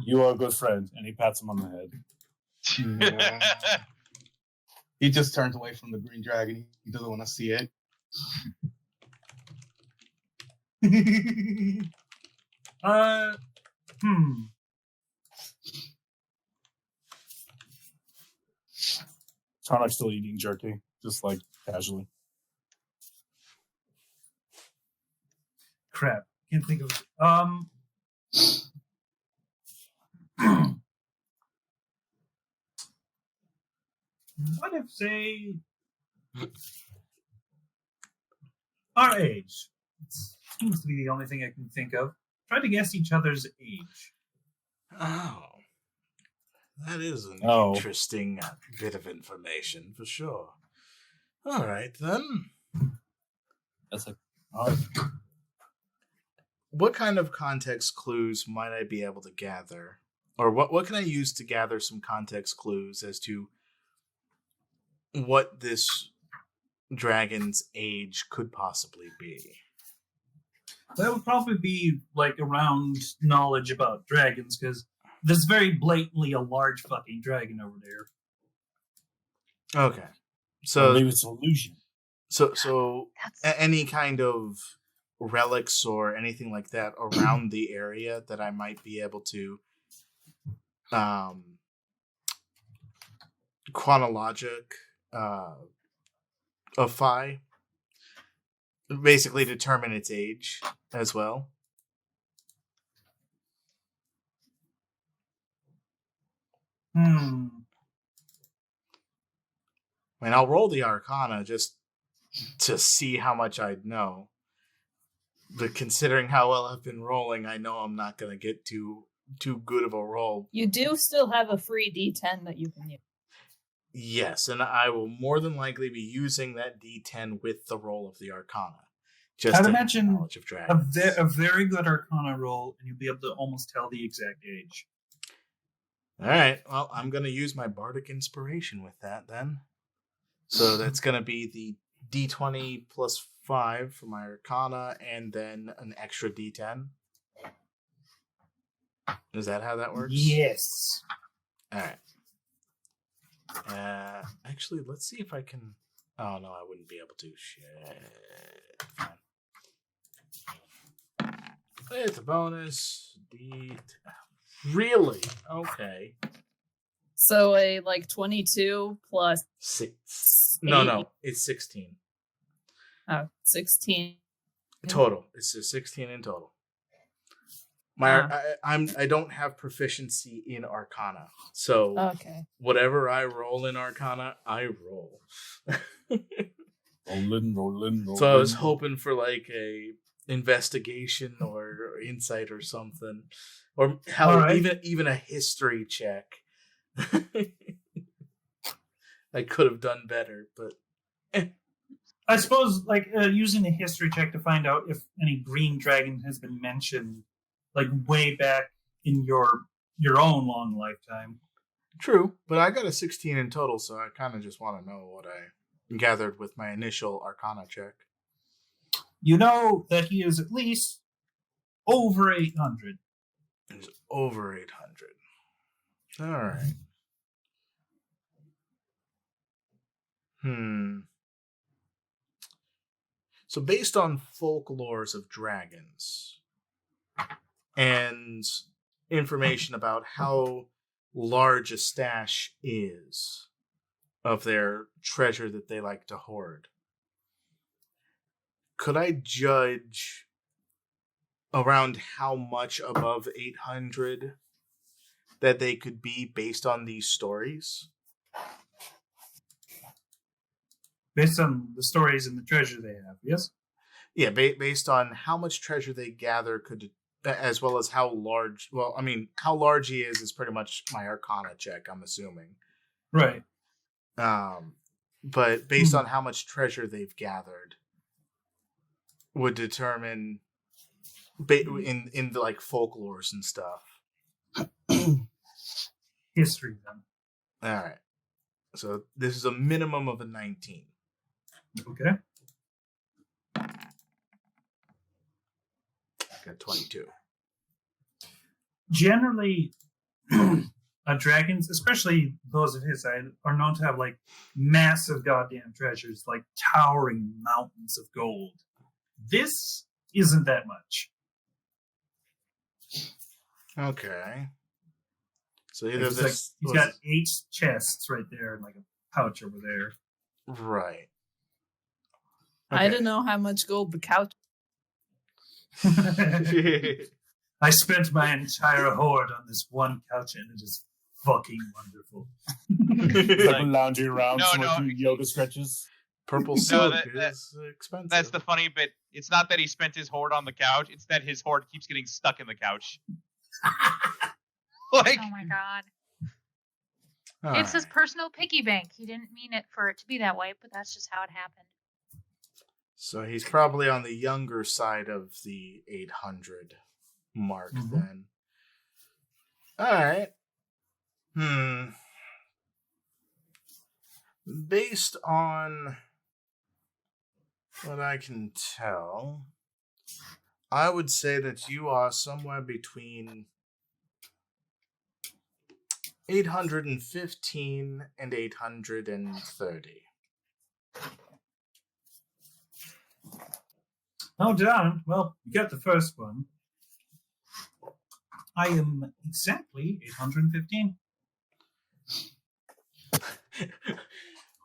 you are a good friend. And he pats him on the head. He just turns away from the green dragon. He doesn't want to see it. Tarnok's still eating jerky, just like casually. Crap. Can't think of what if, say, our age? Seems to be the only thing I can think of. Try to guess each other's age. Oh. That is an Oh. interesting bit of information, for sure. All right, then. That's like, What kind of context clues might I be able to gather? Or what can I use to gather some context clues as to what this dragon's age could possibly be? That would probably be like around knowledge about dragons, because there's very blatantly a large fucking dragon over there. Okay. I So believe it's an illusion. so That's any kind of relics or anything like that around the area that I might be able to chronologify, basically determine its age as well. I mean, I'll roll the Arcana just to see how much I'd know. But considering how well I've been rolling, I know I'm not going to get too good of a roll. You do still have a free D10 that you can use. Yes, and I will more than likely be using that D10 with the roll of the Arcana. Just I'd to have imagine knowledge of dragons. a very good Arcana roll, and you'll be able to almost tell the exact age. All right. Well, I'm going to use my bardic inspiration with that then. So that's going to be the D20 plus 5 for my Arcana, and then an extra D10. Is that how that works? Yes. All right. Actually, let's see if I can. Oh no, I wouldn't be able to. Shit. Fine. It's a bonus. Really? Okay. So a 22 plus 6. No, it's 16 16. total. It's a 16 in total. I don't have proficiency in Arcana, so Okay. whatever I roll in Arcana, I roll. Rolling. So I was hoping for like a investigation or insight or something, or even a history check. I could have done better, but I suppose, using a history check to find out if any green dragon has been mentioned, way back in your own long lifetime. True, but I got a 16 in total, so I kind of just want to know what I gathered with my initial Arcana check. You know that he is at least over 800. It's over 800. All right. So based on folklores of dragons and information about how large a stash is of their treasure that they like to hoard, could I judge around how much above 800 that they could be based on these stories? Based on the stories and the treasure they have, yes? Yeah, based on how much treasure they gather, as well as how large. Well, I mean, how large he is pretty much my Arcana check, I'm assuming. Right. But based on how much treasure they've gathered, would determine in the folklores and stuff. History, then. All right. So this is a minimum of a 19. Okay. Got 22. Generally, dragons, especially those of his side, are known to have massive goddamn treasures, towering mountains of gold. This isn't that much. Okay. So either he's got 8 chests right there and a pouch over there. Right. Okay. I don't know how much gold the couch. I spent my entire hoard on this one couch, and it is fucking wonderful. Lounging around, yoga stretches. Purple silk is expensive. That's the funny bit. It's not that he spent his hoard on the couch; it's that his hoard keeps getting stuck in the couch. Oh my god! It's his personal piggy bank. He didn't mean it for it to be that way, but that's just how it happened. So he's probably on the younger side of the 800 mark then. All right. Based on what I can tell, I would say that you are somewhere between 815 and 830. Oh, darn. Well, you got the first one. I am exactly 815.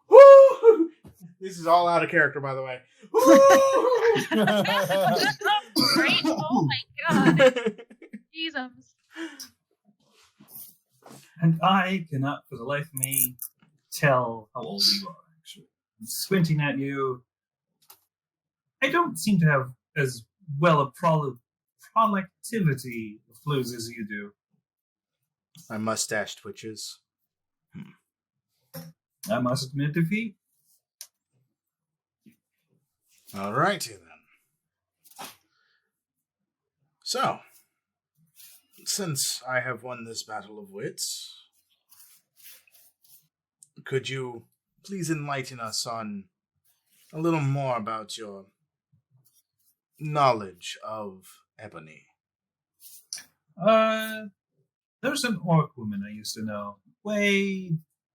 Woo! This is all out of character, by the way. Great! Oh my god! Jesus. And I cannot, for the life of me, tell how old you are, actually. I'm squinting at you. I don't seem to have as well a prolactivity of flues as you do. My mustache twitches. I must admit defeat. Alrighty then. So, since I have won this battle of wits, could you please enlighten us on a little more about your knowledge of Ebony? There's an orc woman I used to know way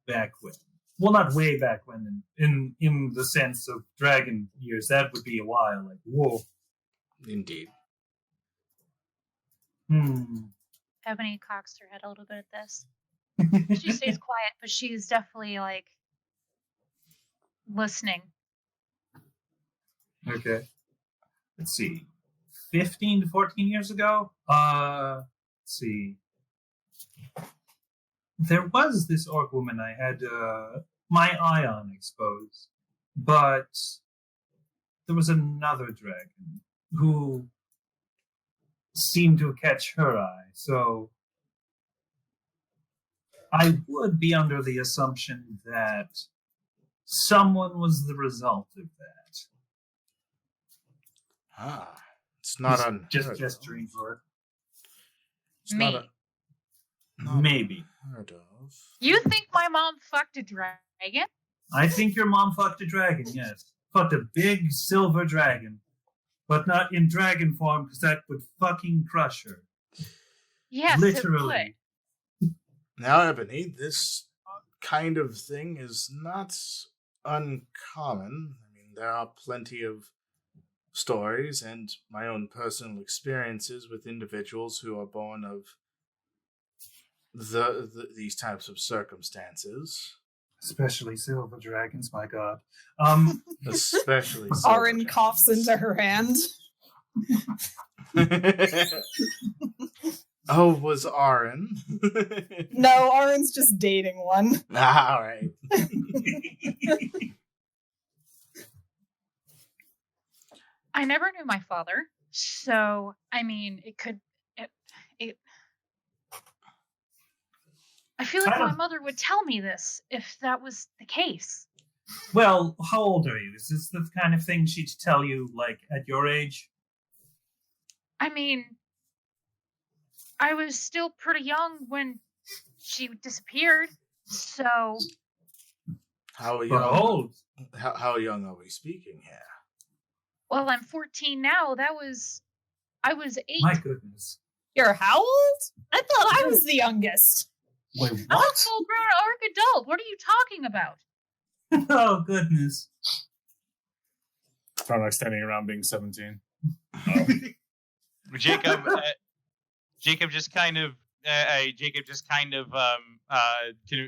back when. Well, not way back when, in the sense of dragon years. That would be a while. Like, whoa. Indeed. Ebony cocks her head a little bit at this. She stays quiet, but she's definitely like listening. Okay. Let's see. 15 to 14 years ago? Let's see. There was this orc woman I had my eye on exposed, but there was another dragon who seemed to catch her eye, so I would be under the assumption that someone was the result of that. It's not unheard just of. gesturing for it. It's Me. not Maybe. unheard of. You think my mom fucked a dragon? I think your mom fucked a dragon, yes. Fucked a big silver dragon. But not in dragon form, because that would fucking crush her. Yes, Literally. Now, Ebony, this kind of thing is not uncommon. I mean, there are plenty of stories and my own personal experiences with individuals who are born of these types of circumstances. Especially silver dragons, my god. Especially Arin coughs into her hand. Oh, was Arin? No, Arin's just dating one. All right. I never knew my father, so I mean, I feel like my mother would tell me this if that was the case. Well, how old are you? Is this the kind of thing she'd tell you, like, at your age? I mean, I was still pretty young when she disappeared, so How How young? old? How young are we speaking here? well, I'm 14 now. I was 8. My goodness. You're how old? I thought I was the youngest. Wait, I'm a what? full-grown orc adult. What are you talking about? Oh, goodness. Probably like standing around being 17. Jacob, Jacob just kind of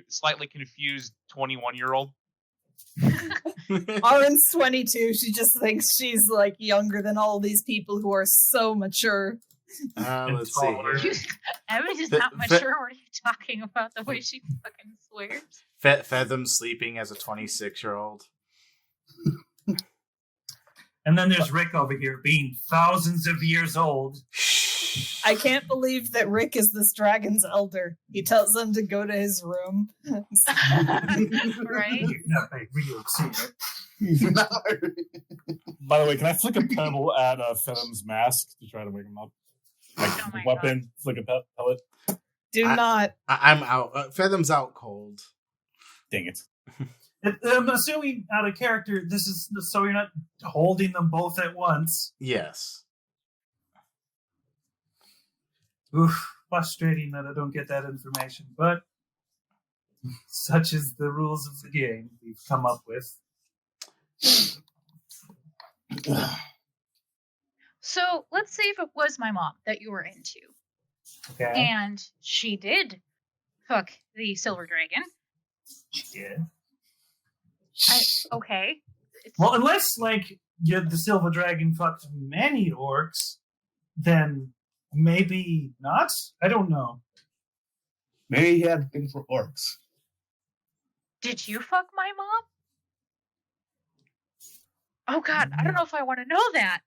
slightly confused 21-year-old. Arin's 22. She just thinks she's like younger than all these people who are so mature. Let's see here. Emily's Fe- not fe- mature. What are you talking about? The way she fucking swears. Featham sleeping as a 26-year-old. And then there's Rick over here being thousands of years old. I can't believe that Rick is this dragon's elder. He tells them to go to his room. Right? Not a real secret. By the way, can I flick a pebble at Fetham's mask to try to wake him up? Like Oh my weapon, flick a pellet. Do not. I'm out. Featham's out cold. Dang it. I'm assuming out of character, this is so you're not holding them both at once. Yes. Oof, frustrating that I don't get that information, but such is the rules of the game we've come up with. So let's say if it was my mom that you were into, Okay. and she did fuck the silver dragon. Yeah. Okay. Well, unless like the silver dragon fucked many orcs, then maybe not. I don't know. Maybe he had a thing for orcs. Did you fuck my mom? Oh God, I don't know if I want to know that.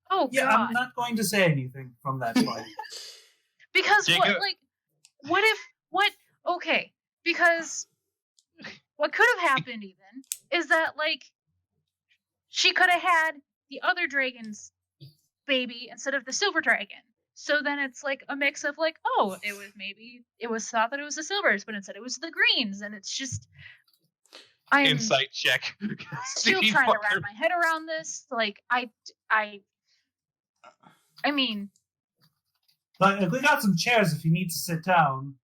Oh Yeah, God. I'm not going to say anything from that point. Because Jacob- what if okay, because what could have happened even is that, like, she could have had the other dragon's baby instead of the silver dragon. So then it's like a mix of like, oh, it was thought that it was the silvers, but instead it was the greens, and it's just I'm Insight check. still Steve trying to Walker. wrap my head around this. Like I mean, But we got some chairs if you need to sit down.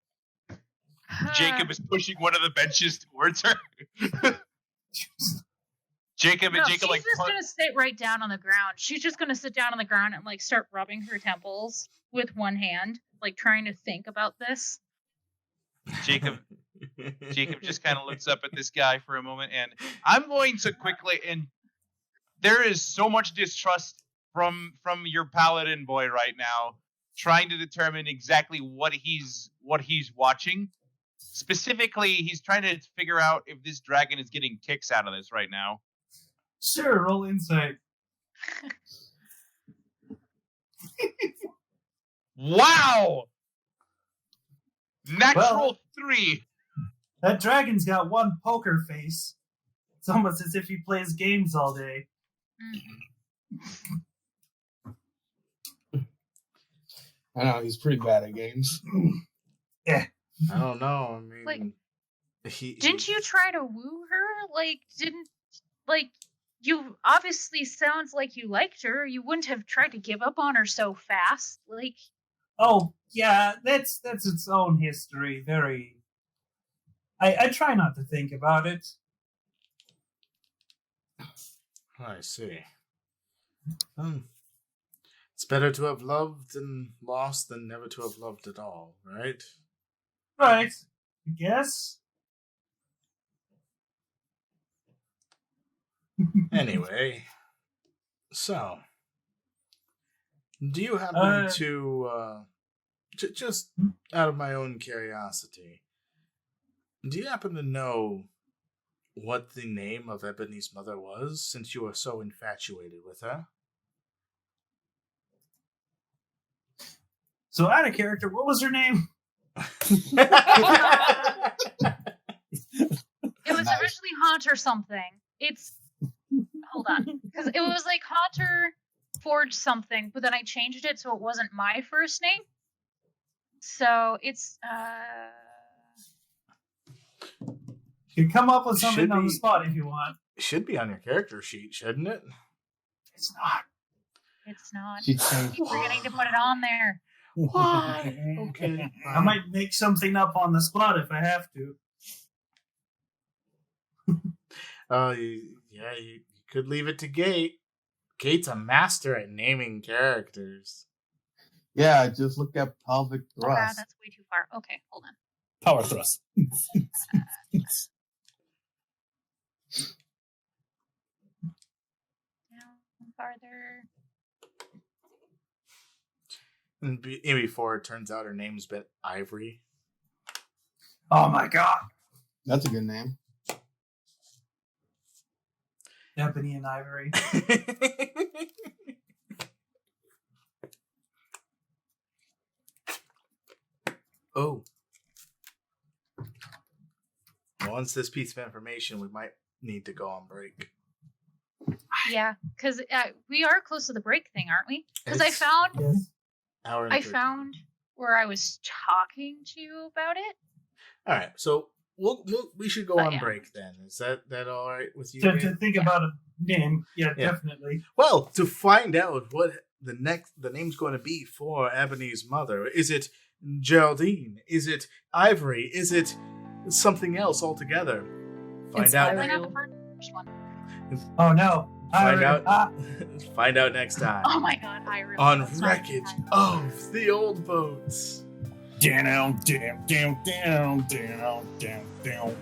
Jacob is pushing one of the benches towards her. Jacob no, and she's Jacob like just gonna sit right down on the ground. She's just gonna sit down on the ground and like start rubbing her temples with one hand, like trying to think about this. Jacob just kind of looks up at this guy for a moment, and I'm going to quickly. And there is so much distrust from your paladin boy right now, trying to determine exactly what he's watching. Specifically, he's trying to figure out if this dragon is getting kicks out of this right now. Sure, roll insight. Wow! Natural Well- 3. That dragon's got one poker face. It's almost as if he plays games all day. I know he's pretty bad at games. I don't know. I mean, Like, he Didn't you try to woo her? You obviously sounds like you liked her. You wouldn't have tried to give up on her so fast. Like, Oh, yeah, that's its own history. Very. I try not to think about it. I see. It's better to have loved and lost than never to have loved at all, right? Right. I guess. Anyway, so do you happen to just out of my own curiosity, do you happen to know what the name of Ebony's mother was, since you are so infatuated with her? So out of character, what was her name? it was originally Haunt or something. Hold on. Because it was like Haunter Forge something, but then I changed it so it wasn't my first name. So it's, You can come up with something Should on the be- spot if you want. It should be on your character sheet, shouldn't it? It's not. It's not. She changed. Keep forgetting to put it on there. Why? Okay. I might make something up on the spot if I have to. You could leave it to Gate. Gate's a master at naming characters. Yeah, just look at pelvic Oh, God, thrust. that's way too far. Okay, hold on. Power thrust. Down farther. And before it turns out her name's been Ivory. Oh my god. That's a good name. Ebony and Ivory. Oh. Once this piece of information, we might need to go on break. Yeah, because we are close to the break thing, aren't we? Because I It's found Yes. hour and I 13. found where I was talking to you about it. All right, so we should go But on yeah. break then. Is that all right with you? To Ian? think about a name, yeah, Yeah. definitely. Well, to find out what the name's going to be for Ebony's mother, is it Geraldine? Is it Ivory? Is it something else altogether? Find It's out. Why Ivory. not the first one? Oh no. Find Ivory. out. Ah, Find out next time Oh my god, I really on that's not Wreckage bad. of the Old Boats. Down, down, down, down, down, down, down.